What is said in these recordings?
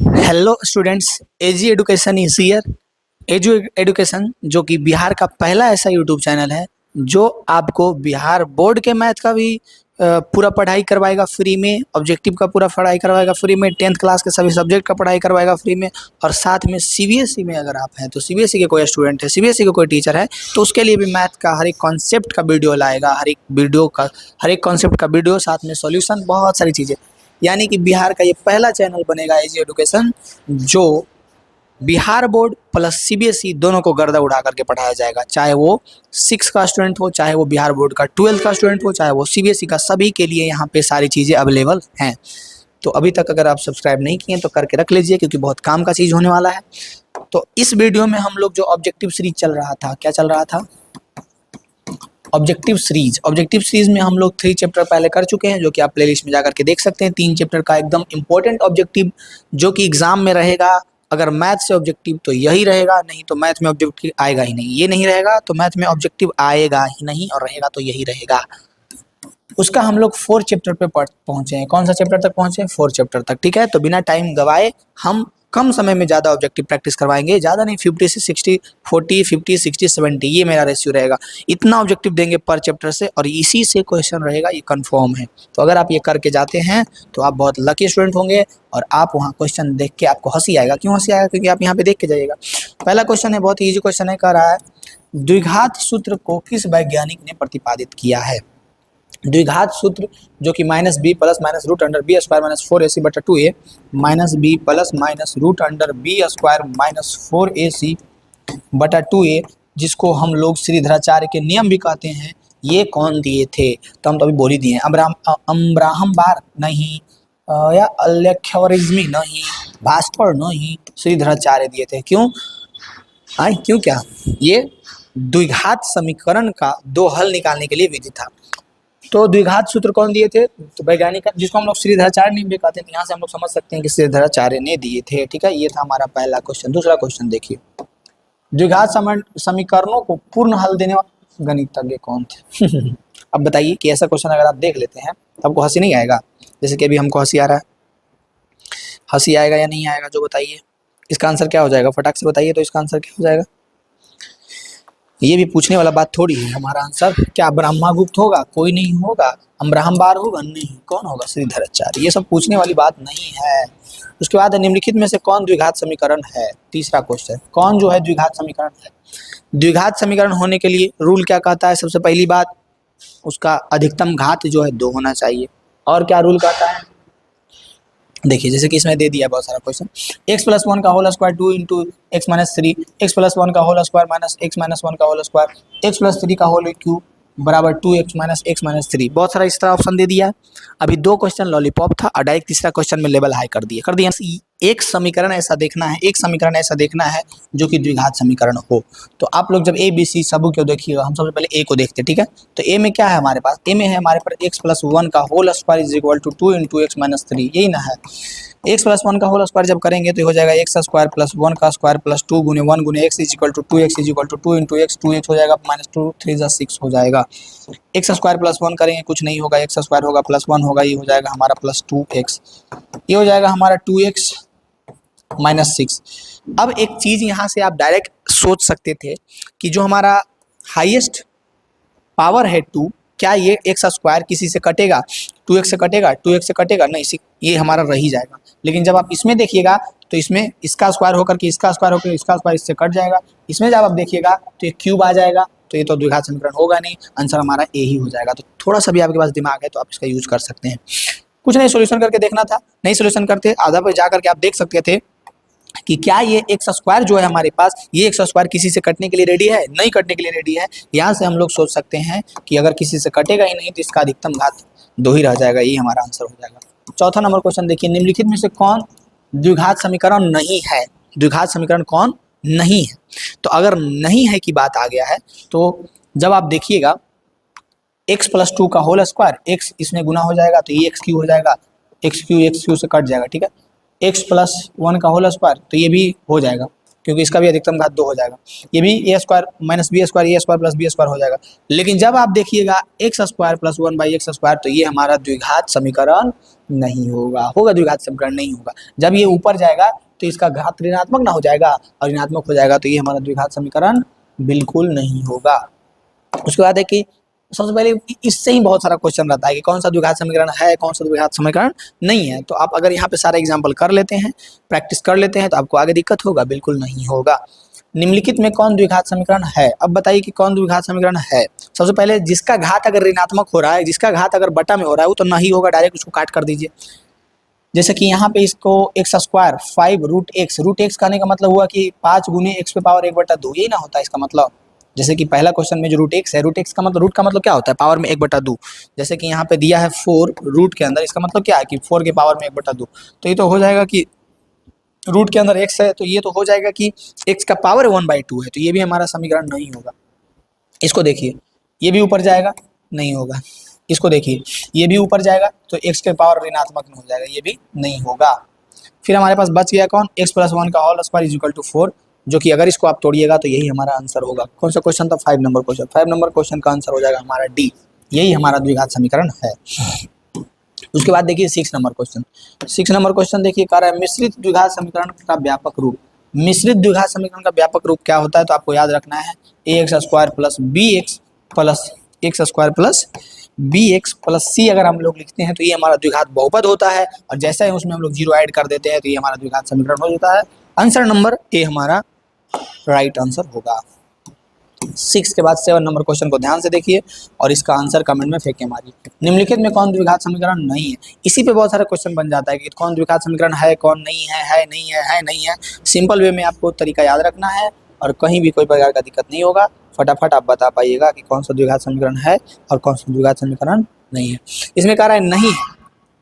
Hello students, AG education is here. Edu education जो कि बिहार का पहला ऐसा यूट्यूब चैनल है जो आपको बिहार बोर्ड के मैथ का भी पूरा पढ़ाई करवाएगा फ्री में, ऑब्जेक्टिव का पूरा पढ़ाई करवाएगा फ्री में, 10th क्लास के सभी सब्जेक्ट का पढ़ाई करवाएगा फ्री में। और साथ में सीबीएसई में अगर आप हैं तो सीबीएसई के कोई स्टूडेंट है, सीबीएसई के कोई टीचर है तो उसके लिए भी मैथ का हर एक कॉन्सेप्ट का वीडियो लाएगा, हर एक कॉन्सेप्ट का वीडियो, साथ में सॉल्यूशन, बहुत सारी चीज़ें। यानी कि बिहार का ये पहला चैनल बनेगा एजी एडुकेशन जो बिहार बोर्ड प्लस सीबीएसई दोनों को गर्दा उड़ा करके पढ़ाया जाएगा, चाहे वो 6 का स्टूडेंट हो, चाहे वो बिहार बोर्ड का 12th का स्टूडेंट हो, चाहे वो सीबीएसई का, सभी के लिए यहाँ पे सारी चीज़ें अवेलेबल हैं। तो अभी तक अगर आप सब्सक्राइब नहीं किए तो करके रख लीजिए क्योंकि बहुत काम का चीज़ होने वाला है। तो इस वीडियो में हम लोग जो ऑब्जेक्टिव सीरीज चल रहा था, क्या चल रहा था? ऑब्जेक्टिव सीरीज में हम लोग 3 चैप्टर पहले कर चुके हैं जो कि आप प्लेलिस्ट में जाकर के देख सकते हैं। 3 चैप्टर का एकदम इंपॉर्टेंट ऑब्जेक्टिव जो कि एग्जाम में रहेगा। अगर मैथ से ऑब्जेक्टिव तो यही रहेगा, नहीं तो मैथ में ऑब्जेक्टिव आएगा ही नहीं। ये नहीं रहेगा तो मैथ में ऑब्जेक्टिव आएगा ही नहीं, और रहेगा तो यही रहेगा। उसका हम लोग 4 चैप्टर पे पहुंचे हैं। कौन सा चैप्टर तक पहुंचे हैं? 4 चैप्टर तक। ठीक है, तो बिना टाइम गवाए हम कम समय में ज़्यादा ऑब्जेक्टिव प्रैक्टिस करवाएंगे। ज़्यादा नहीं, 50 से 60, 40, 50, 60, 70, ये मेरा रेशियो रहेगा। इतना ऑब्जेक्टिव देंगे पर चैप्टर से, और इसी से क्वेश्चन रहेगा, ये कंफर्म है। तो अगर आप ये करके जाते हैं तो आप बहुत लकी स्टूडेंट होंगे, और आप वहाँ क्वेश्चन देख के आपको हंसी आएगा। क्यों हंसी आएगा? क्योंकि आप यहाँ पे देख के जाइएगा। पहला क्वेश्चन है, बहुत ईजी क्वेश्चन है, कह रहा है द्विघात सूत्र को किस वैज्ञानिक ने प्रतिपादित किया है? द्विघात सूत्र जो कि minus B plus minus root under B square minus 4ac बटा 2a minus B plus minus root under B square minus 4ac बटा 2a, जिसको हम लोग श्रीधराचार्य के नियम भी कहते हैं, ये कौन दिए थे? तो हम तो अभी बोल ही दिए हैं। अब्राहम बार नहीं, या अलेख्यवरिज्मी नहीं, भास्कर नहीं, श्रीधराचार्य दिए थे। क्यों? क्यों क्या? ये द्विघात समीकरण का 2 हल निकालने के लिए विधि था। तो द्विघात सूत्र कौन दिए थे? तो वैज्ञानिक जिसको हम लोग श्रीधराचार्य ने भी कहते हैं। यहाँ से हम लोग समझ सकते हैं कि श्रीधराचार्य ने दिए थे। ठीक है, ये था हमारा पहला क्वेश्चन। दूसरा क्वेश्चन देखिए, द्विघात समीकरणों को पूर्ण हल देने वाले गणितज्ञ कौन थे? अब बताइए कि ऐसा क्वेश्चन अगर आप देख लेते हैं तो आपको हंसी नहीं आएगा? जैसे कि अभी हमको हंसी आ रहा है, हंसी आएगा या नहीं आएगा जो बताइए। इसका आंसर क्या हो जाएगा? फटाक से बताइए तो इसका आंसर क्या हो जाएगा? ये भी पूछने वाला बात थोड़ी है। हमारा आंसर क्या ब्रह्मागुप्त होगा? कोई नहीं होगा। अब्राहम बार होगा? नहीं। कौन होगा? श्रीधराचार्य। ये सब पूछने वाली बात नहीं है। उसके बाद निम्नलिखित में से कौन द्विघात समीकरण है? तीसरा क्वेश्चन, कौन जो है द्विघात समीकरण है? द्विघात समीकरण होने के लिए रूल क्या कहता है? सबसे पहली बात, उसका अधिकतम घात जो है 2 होना चाहिए। और क्या रूल कहता है? देखिए, जैसे कि इसमें दे दिया बहुत सारा क्वेश्चन, x प्लस 1 का whole square 2 into X minus 3, X plus 1 का whole square minus X minus 1 का होल स्क्वायर, एक्स प्लस 3 का होल क्यूब बराबर 2x माइनस एक्स माइनस 3। बहुत सारा इस तरह ऑप्शन दे दिया है। अभी 2 क्वेश्चन लॉलीपॉप था और डायरेक्ट तीसरा क्वेश्चन में लेवल हाई कर दिया। एक समीकरण ऐसा देखना है, एक समीकरण ऐसा देखना है जो कि द्विघात समीकरण हो। तो आप लोग जब ए बी सी सब क्यों देखिएगा, हम सबसे पहले ए को देखते हैं। ठीक है, तो ए में क्या है हमारे पास? ए में है हमारे पास एक्स प्लस 1 का whole square is equal to 2 into X minus 3, यही ना है। एक्स प्लस 1 का होल स्क्वायर जब करेंगे तो हो जाएगा एक्स स्क्वायर प्लस 1 का स्क्वायर प्लस 2 गुने 1 गुने X is equal to 2x is equal to 2 into X, 2x हो जाएगा माइनस 2 3 जा 6 हो जाएगा। एक्स स्क्वायर प्लस 1 करेंगे, कुछ नहीं होगा, एक्स स्क्वायर होगा प्लस 1 होगा, ये हो जाएगा हमारा प्लस 2x, ये हो जाएगा हमारा 2x माइनस 6। अब एक चीज़ यहाँ से आप डायरेक्ट सोच सकते थे कि जो हमारा हाईएस्ट पावर है 2, क्या ये एक्स स्क्वायर किसी से कटेगा? 2x से कटेगा? 2x से कटेगा नहीं, ये हमारा रह ही जाएगा। लेकिन जब आप इसमें देखिएगा तो इसमें इसका स्क्वायर होकर के इसका स्क्वायर होकर इसका स्क्वायर इससे कट जाएगा। इसमें जब आप देखिएगा तो ये क्यूब आ जाएगा, तो ये तो द्विघात समीकरण होगा नहीं, आंसर हमारा ए ही हो जाएगा। तो थोड़ा सा भी आपके पास दिमाग है तो आप इसका यूज कर सकते हैं। कुछ नहीं, सोल्यूशन करके देखना था, नहीं सोल्यूशन करते आधा पे जा करके आप देख सकते थे कि क्या ये एक्स स्क्वायर जो है हमारे पास, ये एक्स स्क्वायर किसी से कटने के लिए रेडी है? नहीं कटने के लिए रेडी है। यहाँ से हम लोग सोच सकते हैं कि अगर किसी से कटेगा ही नहीं तो इसका अधिकतम घात 2 ही रह जाएगा, यही हमारा आंसर हो जाएगा। चौथा नंबर क्वेश्चन देखिए, निम्नलिखित में से कौन द्विघात समीकरण नहीं है? द्विघात समीकरण कौन नहीं है? तो अगर नहीं है की बात आ गया है तो जब आप देखिएगा एक्स प्लस 2 का होल स्क्वायर, एक्स इसमें गुना हो जाएगा तो ये एक्स क्यू हो जाएगा, एक्स क्यू से कट जाएगा। ठीक है, एक्स प्लस 1 का होल स्क्वायर तो ये भी हो जाएगा, क्योंकि इसका भी अधिकतम घात 2 हो जाएगा। ये भी ए स्क्वायर माइनस बी स्क्वायर ए स्क्वायर प्लस बी स्क्वायर हो जाएगा। लेकिन जब आप देखिएगा एक्स स्क्वायर प्लस 1/x², तो ये हमारा द्विघात समीकरण नहीं होगा, द्विघात समीकरण नहीं होगा। जब ये ऊपर जाएगा तो इसका घात ऋणात्मक ना हो जाएगा और ऋणात्मक हो जाएगा तो ये हमारा द्विघात समीकरण बिल्कुल नहीं होगा। उसके बाद है कि सबसे पहले इससे ही बहुत सारा क्वेश्चन रहता है कि कौन सा द्विघात समीकरण है, कौन सा द्विघात समीकरण नहीं है। तो आप अगर यहाँ पे सारे एग्जाम्पल कर लेते हैं, प्रैक्टिस कर लेते हैं, तो आपको आगे दिक्कत होगा? बिल्कुल नहीं होगा। निम्नलिखित में कौन द्विघात समीकरण है? अब बताइए कि कौन द्विघात समीकरण है। सबसे पहले जिसका घात अगर ऋणात्मक हो रहा है, जिसका घात अगर बटा में हो रहा है, वो तो नहीं होगा, डायरेक्ट उसको काट कर दीजिए। जैसे कि यहाँ पे इसको x² 5√x, √x कहने का मतलब हुआ कि 5 गुने x पे पावर 1/2, यही ना होता है इसका मतलब। जैसे कि पहला क्वेश्चन में जो √x है, √x का मतलब, रूट का मतलब क्या होता है? पावर में 1/2। जैसे कि यहाँ पे दिया है 4 रूट के अंदर, इसका मतलब क्या है कि 4 के पावर में 1/2। तो ये तो हो जाएगा कि रूट के अंदर x है, तो ये तो हो जाएगा कि x का पावर 1/2 है, तो ये भी हमारा समीकरण नहीं होगा। इसको देखिए, ये भी ऊपर जाएगा, नहीं होगा। इसको देखिए, ये भी ऊपर जाएगा तो x के पावर ऋणात्मक में हो जाएगा, ये भी नहीं होगा। फिर हमारे पास बच गया कौन? x + 1 का होल स्क्वायर = 4, जो कि अगर इसको आप तोड़िएगा तो यही हमारा आंसर होगा। कौन सा क्वेश्चन था? 5 नंबर क्वेश्चन। 5 नंबर क्वेश्चन का आंसर हो जाएगा हमारा डी, यही हमारा द्विघात समीकरण है। उसके बाद देखिए 6 नंबर क्वेश्चन। 6 नंबर क्वेश्चन देखिए, कह रहा है मिश्रित द्विघात समीकरण का व्यापक रूप। मिश्रित द्विघात समीकरण का व्यापक रूप क्या होता है? तो आपको याद रखना है ax² + bx + x² + bx + c अगर हम लोग लिखते हैं तो ये हमारा द्विघात बहुपद होता है, और जैसे ही उसमें हम लोग 0 ऐड कर देते हैं तो ये हमारा द्विघात समीकरण हो जाता है। आंसर नंबर ए हमारा राइट आंसर होगा। 6 के बाद 7 नंबर क्वेश्चन को ध्यान से देखिए और इसका आंसर कमेंट में फेंके मारिए। निम्नलिखित में कौन द्विघात समीकरण नहीं है? इसी पे बहुत सारे क्वेश्चन बन जाता है कि कौन द्विघात समीकरण है, कौन नहीं है नहीं है नहीं है। सिंपल वे में आपको तरीका याद रखना है और कहीं भी कोई प्रकार का दिक्कत नहीं होगा। फटाफट आप बता पाइएगा कि कौन सा द्विघात समीकरण है और कौन सा द्विघात समीकरण नहीं है। इसमें कह रहा है नहीं है,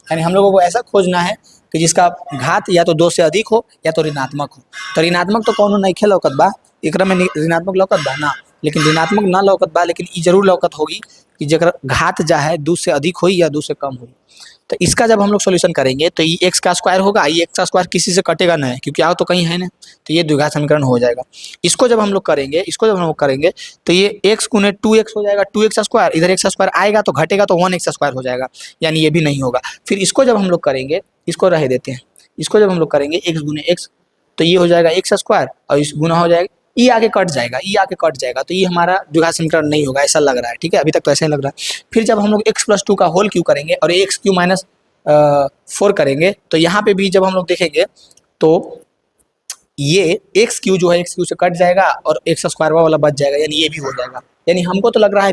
यानी हम लोगों को ऐसा खोजना है कि जिसका घात या तो 2 से अधिक हो या तो ऋणात्मक हो। तो ऋणात्मक तो कौन नहीं लौकत बा, एकरा में ऋणात्मक लौकत बा ना, लेकिन ऋणात्मक ना लौकत बा, लेकिन ये जरूर लौकत होगी कि जगह घात जा है 2 से अधिक हुई या 2 से कम हुई। तो इसका जब हम लोग सोल्यूशन करेंगे तो ये x का स्क्वायर होगा, ये x का स्क्वायर किसी से कटेगा नहीं क्योंकि आओ तो कहीं है ना, तो ये द्विघात समीकरण हो जाएगा। इसको जब हम लोग करेंगे तो ये x गुने 2x हो जाएगा, 2x स्क्वायर, इधर x स्क्वायर आएगा तो घटेगा तो 1x स्क्वायर हो जाएगा, यानी ये भी नहीं होगा। फिर इसको जब हम लोग करेंगे, इसको रह देते हैं, इसको जब हम लोग करेंगे x गुने x तो ये हो जाएगा x स्क्वायर और इस गुना हो जाएगा, ये आगे कट जाएगा, तो ये हमारा द्विघात समीकरण नहीं होगा, ऐसा लग रहा है। ठीक है, अभी तक तो ऐसा ही लग रहा है। फिर जब हम लोग x + 2 का होल क्यू करेंगे और x³ - 4 करेंगे तो यहाँ पे भी जब हम लोग देखेंगे तो ये x³ जो है x³ से कट जाएगा और x स्क्वायर वाला बच जाएगा, यानी ये भी हो जाएगा। यानी हमको तो लग रहा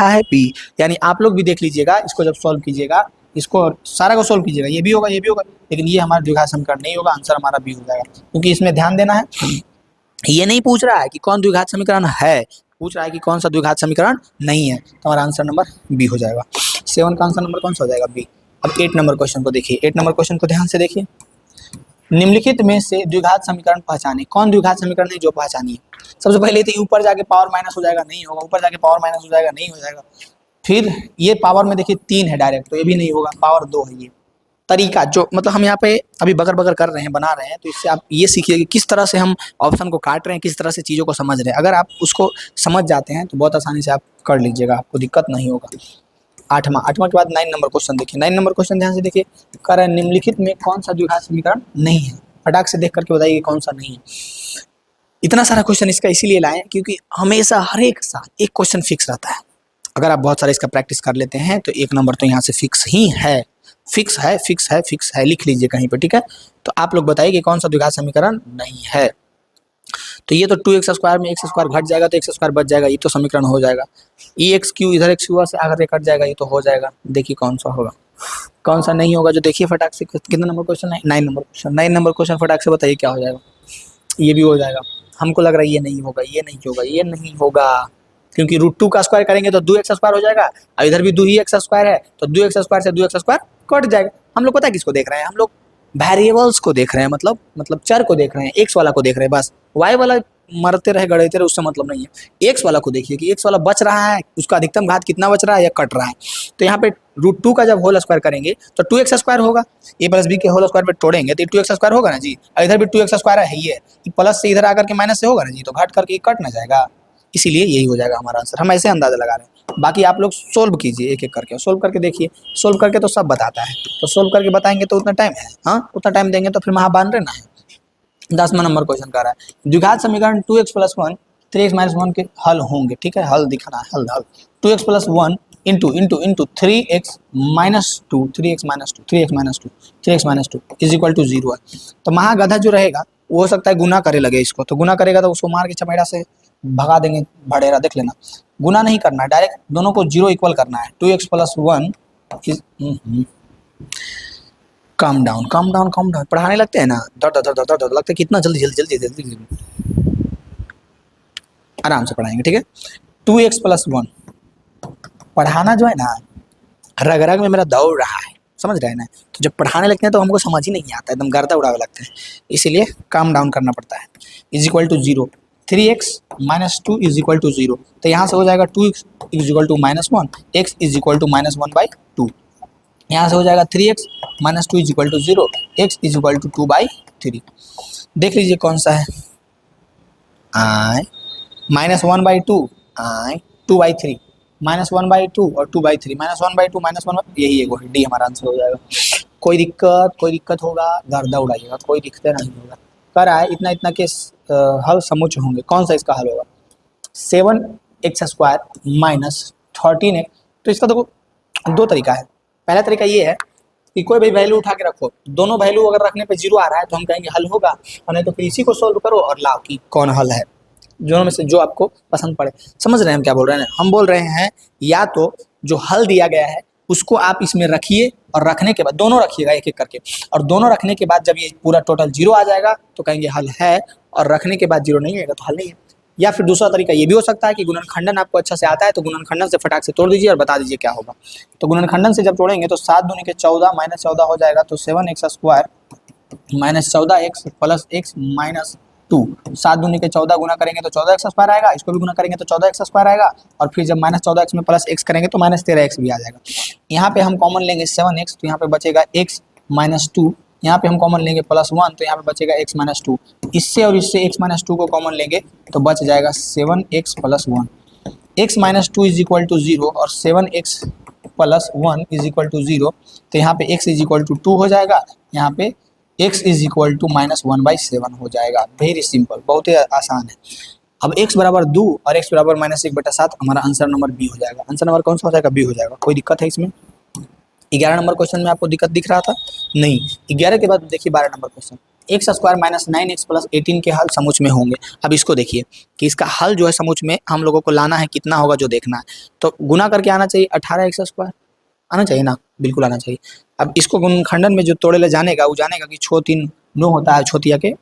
है b, यानी आप लोग भी देख लीजिएगा, इसको जब सॉल्व कीजिएगा, इसको सारा को सॉल्व कीजिएगा, ये भी होगा, लेकिन ये हमारा द्विघात समीकरण नहीं होगा। आंसर हमारा बी हो जाएगा, क्योंकि इसमें ध्यान देना है, ये नहीं पूछ रहा है कि कौन द्विघात समीकरण है, पूछ रहा है कि कौन सा द्विघात समीकरण नहीं है। तो हमारा आंसर नंबर बी हो जाएगा। 7 का आंसर नंबर कौन सा हो जाएगा? बी। अब 8 नंबर क्वेश्चन को देखिए, 8 नंबर क्वेश्चन को ध्यान से देखिए। निम्नलिखित में से द्विघात समीकरण पहचाने। कौन द्विघात समीकरण है जो पहचानिए। सबसे पहले तो ऊपर जाके पावर माइनस हो जाएगा, नहीं होगा। ऊपर जाके पावर माइनस हो जाएगा, नहीं हो जाएगा। फिर ये पावर में देखिए 3 है डायरेक्ट, तो ये भी नहीं होगा। पावर 2 है। ये तरीका जो मतलब हम यहाँ पे अभी बगर कर रहे हैं, बना रहे हैं, तो इससे आप ये सीखिए कि किस तरह से हम ऑप्शन को काट रहे हैं, किस तरह से चीज़ों को समझ रहे हैं। अगर आप उसको समझ जाते हैं तो बहुत आसानी से आप कर लीजिएगा, आपको दिक्कत नहीं होगा। 8वां के बाद 9 नंबर क्वेश्चन देखिए। 9 नंबर क्वेश्चन ध्यान से देखिए, कह रहा है निम्नलिखित में कौन सा द्विघात समीकरण नहीं है। फटाक से देख करके बताइए कौन सा नहीं है। इतना सारा क्वेश्चन इसका इसीलिए लाए क्योंकि हमेशा हर एक साल एक क्वेश्चन फिक्स रहता है। अगर आप बहुत सारा इसका प्रैक्टिस कर लेते हैं तो 1 नंबर तो यहाँ से फिक्स ही है, फिक्स है, लिख लीजिए कहीं पे, ठीक है। तो आप लोग बताइए कि कौन सा द्विघात समीकरण नहीं है। तो ये तो 2x स्क्वायर में x स्क्वायर घट जाएगा तो x स्क्वायर बच जाएगा, ये तो समीकरण हो जाएगा। ये x³ इधर x³ से आकर कट जाएगा, ये तो हो जाएगा। देखिए कौन सा होगा, कौन सा नहीं होगा, जो देखिए फटाक से। कितना नंबर क्वेश्चन है? 9 नंबर क्वेश्चन। 9 नंबर क्वेश्चन फटाक से बताइए क्या हो जाएगा। ये भी हो जाएगा। हमको लग रहा है ये नहीं होगा, क्योंकि √2 का स्क्वायर करेंगे तो 2x स्क्वायर हो जाएगा, और इधर भी 2x स्क्वायर है तो 2x स्क्वायर से 2x स्क्वायर कट जाएगा। हम लोग पता है किसको देख रहे हैं, हम लोग वेरिएबल्स को देख रहे हैं, मतलब चर को देख रहे हैं, x वाला को देख रहे हैं बस। y वाला मरते रहे गड़ते रहे, उससे मतलब नहीं है। x वाला को देखिए कि x वाला बच रहा है, उसका अधिकतम घात कितना बच रहा है या कट रहा है। तो यहाँ पे रूट टू का जब होल स्क्वायर करेंगे तो 2x² होगा। ए प्लस बी के होल स्क्वायर पे तोड़ेंगे तो 2x² होगा ना जी, और इधर भी 2x² है ही है, प्लस से इधर आकर के माइनस से होगा ना जी, तो घट करके कट ना जाएगा, इसीलिए यही हो जाएगा हमारा आंसर। हम ऐसे अंदाजा लगा रहे हैं, बाकी आप लोग सोल्व कीजिए एक एक करके, सोल्व करके देखिए, सोल्व करके तो सब बताता है, तो सोल्व करके बताएंगे तो उतना टाइम है, हाँ उतना टाइम देंगे तो फिर महाबान रहना है। 10वां नंबर क्वेश्चन कर रहा है द्विघात समीकरण 2x + 1 3x - 1 के हल होंगे, ठीक है, हल दिखाना है, हल हल 2x + 1 into 3x - 2 3x - 2 3x - 2 3x - 2 is equal to 0 है। तो महागधा जो रहेगा वो हो सकता है गुना करे लगे इसको, तो गुना करेगा तो उसको मार के चपेड़ा से भगा देंगे भड़ेरा, देख लेना, गुना नहीं करना है, डायरेक्ट दोनों को 0 इक्वल करना है। 2x + 1 is calm down calm down calm down, पढ़ाने लगते हैं ना दर दर दर दर दर लगता है कितना जल्दी जल्दी जल्दी जल्दी जल्दी, आराम से पढ़ाएंगे, ठीक है। 2x + 1 पढ़ाना जो है ना रग रग में मेरा दौड़ रहा है, समझ रहे हैं ना, तो जब पढ़ाने लगते हैं तो हमको समझ ही नहीं आता, एकदम गर्दा उड़ावे लगते हैं, इसीलिए काम डाउन करना पड़ता है। Is equal to 0 3x - 2 is equal to 0, तो यहाँ से हो जाएगा 2x is equal to -1 x is equal to -1/2, यहाँ से हो जाएगा 3x - 2 is equal to 0 x is equal to 2/3। देख लीजिए कौन सा है, आई -1/2 आई 2/3 -1/2 और 2/3 -1/2 -1, यही है डी हमारा आंसर हो जाएगा। कोई दिक्कत होगा गर्दा उड़ाइएगा, कोई दिक्कत नहीं होगा। कर रहा है इतना इतना के हल समुच होंगे, कौन सा इसका हल होगा 7x² - 13x। तो इसका देखो दो तरीका है, पहला तरीका ये है कि कोई भी वैल्यू उठा के रखो, दोनों वैल्यू अगर रखने पे 0 आ रहा है तो हम कहेंगे हल होगा, और नहीं तो फिर इसी को सोल्व करो और लाओ कि कौन हल है, दोनों में से जो आपको पसंद पड़े। समझ रहे हैं हम क्या बोल रहे हैं, हम बोल रहे हैं या तो जो हल दिया गया है उसको आप इसमें रखिए, और रखने के बाद दोनों रखिएगा एक एक करके, और दोनों रखने के बाद जब ये पूरा टोटल 0 आ जाएगा तो कहेंगे हल है, और रखने के बाद 0 नहीं आएगा तो हल नहीं है। या फिर दूसरा तरीका ये भी हो सकता है कि गुणनखंडन आपको अच्छा से आता है तो गुणनखंडन से फटाक से तोड़ दीजिए और बता दीजिए क्या होगा। तो गुणनखंडन से जब तोड़ेंगे तो 7 दूनी के 14 -14 हो जाएगा, तो 7x² -14x + x - 2, 7 दूनी के 14 गुना करेंगे तो 14x² आएगा, इसको भी गुना करेंगे तो 14x² आएगा, और फिर जब -14x में +x करेंगे तो -13x भी आ जाएगा। यहाँ पे हम कॉमन लेंगे 7x, तो यहाँ पे बचेगा x - 2, यहाँ पे हम कॉमन लेंगे +1, तो यहाँ पे बचेगा x - 2, इससे और इससे x - 2 को कॉमन लेंगे तो बच जाएगा 7x + 1, x - 2 is equal to 0 और 7x + 1 इज इक्वल टू 0, तो यहाँ पे x इज इक्वल टू 2 हो जाएगा, यहाँ पे x इज इक्वल टू -1/7 हो जाएगा। वेरी सिंपल, बहुत ही आसान है। अब x बराबर 2 और x बराबर -1/7 हमारा आंसर नंबर बी हो जाएगा। आंसर नंबर कौन सा हो जाएगा, बी हो जाएगा। कोई दिक्कत है इसमें? 11 नंबर क्वेश्चन में आपको दिक्कत दिख रहा था नहीं, 11 के बाद देखिए 12 नंबर क्वेश्चन, x² - 9x + 18 के हल समुच में होंगे। अब इसको देखिए कि इसका हल जो है समुच में हम लोगों को लाना है, कितना होगा जो देखना है, तो गुना करके आना चाहिए 18x² आना चाहिए ना, बिल्कुल आना चाहिए। अब इसको गुणनखंडन में जो तोड़े ले जानेगा वो जानेगा कि 6 3 9 होता है, छोतिया के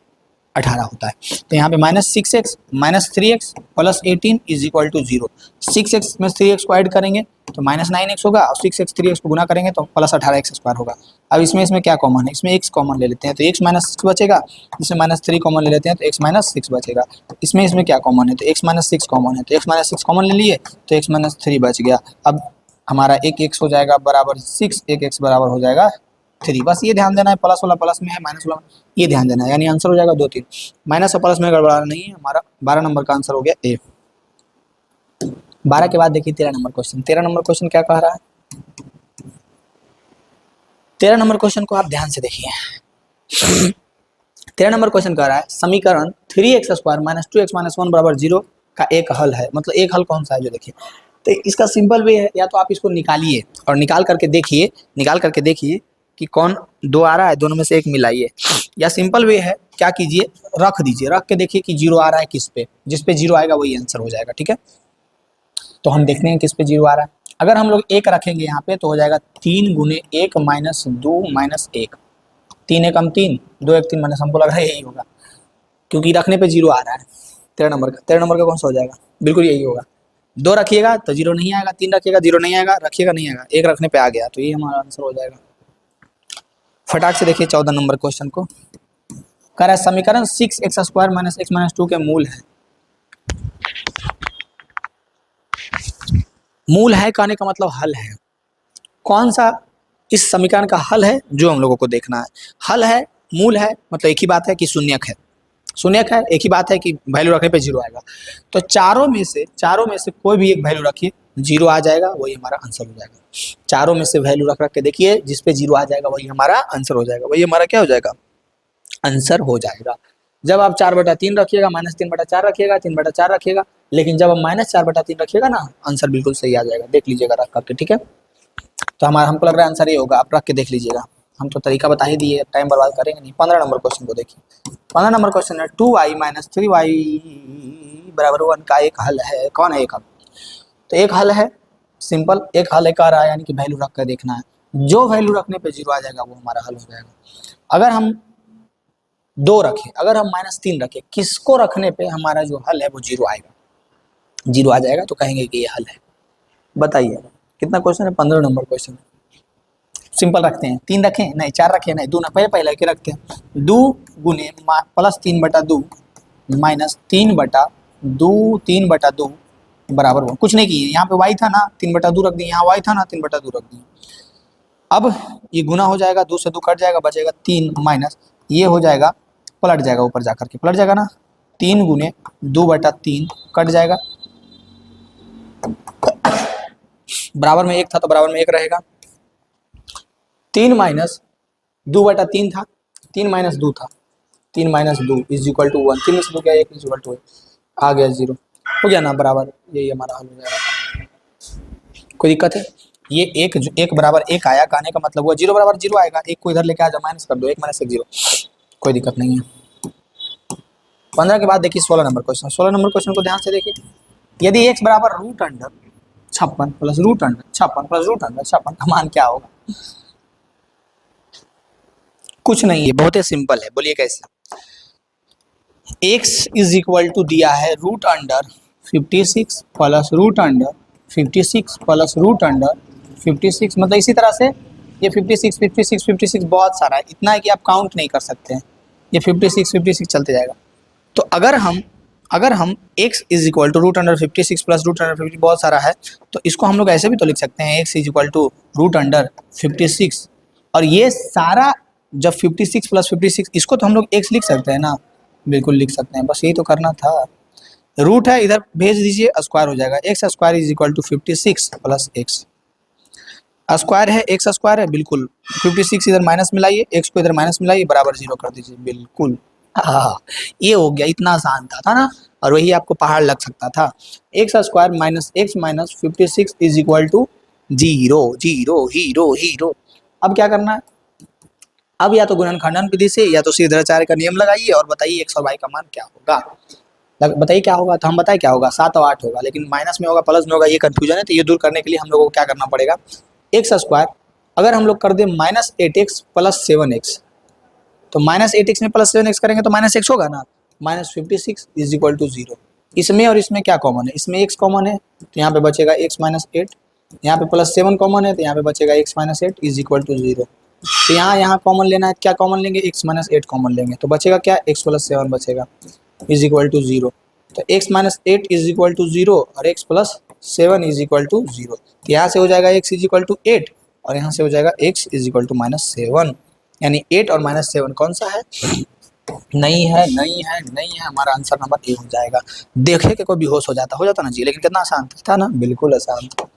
18 होता है, तो यहाँ पे -6x - 3x + 18 is equal to 0, 6x में 3x को ऐड करेंगे तो -9x होगा, और 6x 3x को गुना करेंगे तो +18x² होगा। अब इसमें क्या कॉमन है, इसमें x कॉमन ले लेते हैं तो x - 6 बचेगा, इसमें -3 कॉमन ले लेते हैं तो x - 6 बचेगा, इसमें क्या कॉमन है तो x - 6 कॉमन है, तो x - 6 कॉमन ले लिए तो x - 3 बच गया। अब हमारा एक x हो जाएगा बराबर 6, एक x बराबर हो जाएगा 3, बस ये ध्यान देना है, प्लस वाला प्लस में है, माइनस वाला ये ध्यान देना है, यानी आंसर हो जाएगा 2 3, माइनस और प्लस में गड़बड़ाना नहीं है। हमारा 12 नंबर का आंसर हो गया ए। 12 के बाद देखिए 13 नंबर क्वेश्चन। 13 नंबर क्वेश्चन क्या कह रहा है, 13 नंबर क्वेश्चन को आप ध्यान से देखिए। 13 नंबर क्वेश्चन कह रहा है समीकरण 3x² - 2x - 1 = 0 का एक हल है, मतलब एक हल कौन सा है जो देखिए, तो इसका सिंपल वे है, या तो आप इसको निकालिए और निकाल करके देखिए कि कौन 2 आ रहा है, दोनों में से एक मिलाइए, या सिंपल वे है क्या कीजिए रख दीजिए, रख के देखिए कि 0 आ रहा है किस पे, जिस पे 0 आएगा वही आंसर हो जाएगा, ठीक है। तो हम देखते हैं किस पे 0 आ रहा है। अगर हम लोग 1 रखेंगे यहाँ पे तो हो जाएगा 3 × 1 - 2 - 1, 3 1 3, 2 1 3, माइनस, हमको लग रहा है यही होगा क्योंकि रखने पे 0 आ रहा है। 13 नंबर का कौन सा हो जाएगा, बिल्कुल यही होगा। 2 रखिएगा तो 0 नहीं आएगा, 3 रखिएगा 0 नहीं आएगा, रखिएगा नहीं आएगा, 1 रखने पे आ गया, तो ये हमारा आंसर हो जाएगा। फटाक से देखिए 14 नंबर क्वेश्चन को, कह रहा है समीकरण 6x² - x - 2 के मूल है। मूल है कहने का मतलब हल है, कौन सा इस समीकरण का हल है जो हम लोगों को देखना है। हल है, मूल है, मतलब एक ही बात है कि शून्यक है। शून्यक है, एक ही बात है कि वैल्यू रखने पे जीरो आएगा। तो चारों में से कोई भी एक वैल्यू रखिए, जीरो आ जाएगा, वही हमारा आंसर हो जाएगा। चारों में से वैल्यू रख के देखिए, जिस पे जीरो आ जाएगा वही हमारा आंसर हो जाएगा, वही हमारा क्या हो जाएगा, आंसर हो जाएगा। जब आप 4/3 रखिएगा, -3/4 रखिएगा, 3/4 रखिएगा, लेकिन जब आप -4/3 रखिएगा ना, आंसर बिल्कुल सही आ जाएगा। देख लीजिएगा रख करके, ठीक है। तो हमारा, हमको लग रहा है आंसर ये होगा, आप रख के देख लीजिएगा। हम तो तरीका बता ही दिए, टाइम बर्बाद करेंगे नहीं। 15 नंबर क्वेश्चन को देखिए। 15 नंबर क्वेश्चन है 2y - 3y = 1 का एक हल है। कौन है एक हल? तो एक हल है सिंपल, एक हल एक आ रहा है, यानी कि वैल्यू रख कर देखना है। जो वैल्यू रखने पे जीरो आ जाएगा वो हमारा हल हो जाएगा। अगर हम 2 रखें, अगर हम -3 रखें, किसको रखने पे हमारा जो हल है वो जीरो आएगा, जीरो आ जाएगा, तो कहेंगे कि ये हल है। बताइए कितना क्वेश्चन है? 15 नंबर क्वेश्चन है। सिंपल रखते हैं, 3 रखें नहीं, 4 रखें नहीं, 2 ना, पहले के रखते हैं। 2 गुने +3/2 -3/2 3/2 बराबर 1। कुछ नहीं किए, यहाँ पे y था ना, 3/2 रख दिए, यहाँ y था ना, 3/2 रख दिए। अब ये गुना हो जाएगा, 2 से 2 कट जाएगा, बचेगा 3 माइनस ये हो जाएगा, पलट जाएगा, ऊपर जा करके पलट जाएगा ना, 3 गुने 2/3 कट जाएगा, बराबर में 1 था तो बराबर में 1 रहेगा। 3 माइनस 2/3 था, 3 माइनस 2 था, 3 माइनस 2 = 1। 3 में से 2 क्या, 1 = 1 आ गया, 0 हो गया ना, बराबर। यही हमारा हल हो जाएगा। कोई दिक्कत है? ये एक बराबर 1 आया, कहने का मतलब हुआ 0 बराबर 0 आएगा। 1 को इधर लेके आ जाओ, माइनस कर दो, 1 - 1 0, कोई दिक्कत नहीं है। 15 के बाद देखिए 16 नंबर क्वेश्चन। 16 नंबर क्वेश्चन को ध्यान से देखिए। यदि x बराबर √56 प्लस √56 प्लस √56 का मान क्या होगा? कुछ नहीं है, बहुत ही सिंपल है। बोलिए कैसे? x = दिया है √56 प्लस √56 प्लस √56, मतलब इसी तरह से ये 56 56 56 बहुत सारा है, इतना है कि आप काउंट नहीं कर सकते हैं। ये 56 56 चलते जाएगा। तो अगर हम x √56 प्लस √56 बहुत सारा है, तो इसको हम लोग ऐसे भी तो लिख सकते हैं, x √56, और ये सारा जब 56 प्लस 56, इसको तो हम लोग x लिख सकते हैं ना, बिल्कुल लिख सकते हैं, बस यही तो करना था। रूट है, इधर भेज दीजिए, स्क्वायर हो जाएगा। x² = 56 प्लस x स्क्वायर है, x स्क्वायर है, बिल्कुल 56 इधर माइनस मिलाइए, x को इधर माइनस मिलाइए, बराबर 0 कर दीजिए, बिल्कुल। हाँ, ये हो गया, इतना आसान था ना, और वही आपको पहाड़ लग सकता था। x² minus x minus 56 = 0 0 0 0। अब क्या करना है? अब या तो गुणनखंडन विधि से या तो सीधाचार्य का नियम लगाइए और बताइए x और y का मान क्या होगा। बताइए क्या होगा, तो हम बताए क्या होगा, 7 और 8 होगा, लेकिन माइनस में होगा प्लस में होगा, ये कंफ्यूजन है। तो ये दूर करने के लिए हम लोगों को क्या करना पड़ेगा, x² अगर हम लोग कर दें -8x प्लस 7x, तो -8x में प्लस 7x करेंगे तो -x होगा ना, -56 = 0। इसमें और इसमें क्या कॉमन है? इसमें x कॉमन है, तो यहाँ पे बचेगा x - 8, यहाँ पे +7 कॉमन है, तो यहाँ पे बचेगा x - 8 = 0। तो यहाँ कॉमन लेना है, क्या कॉमन लेंगे, x - 8 कॉमन लेंगे, तो बचेगा क्या, x + 7 बचेगा = 0। तो x - 8 = 0 और x + 7 = 0। तो यहाँ से हो जाएगा x = 8 और यहाँ से हो जाएगा x = -7, यानी 8 और -7 कौन सा है? नहीं है, नहीं है, नहीं है। हमारा आंसर नंबर ए हो जाएगा। देखे कि कोई बेहोश हो जाता ना जी, लेकिन कितना आसान था ना, बिल्कुल आसान था।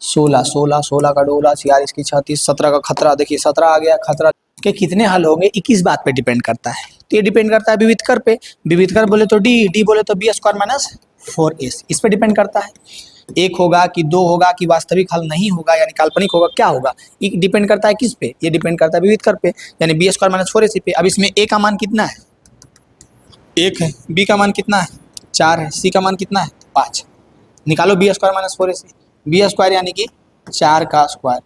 16 का डोला, 46 की 36, 17 का खतरा। देखिए 17 आ गया, खतरा के कितने हल होंगे 21 बात पे डिपेंड करता है। तो ये डिपेंड करता है विविधकर पे। विविधकर बोले तो डी बोले तो b² - 4ac, इस पे डिपेंड करता है। 1 होगा कि 2 होगा कि वास्तविक हल नहीं होगा, यानी काल्पनिक होगा, क्या होगा, ये डिपेंड करता है किस पे, ये डिपेंड करता है विविधकर पे, यानी b² - 4ac पे। अब इसमें a का मान कितना है, 1 है, b का मान कितना है, 4 है, c का मान कितना है, 5। निकालो b² - 4ac, b² यानी कि 4 का स्क्वायर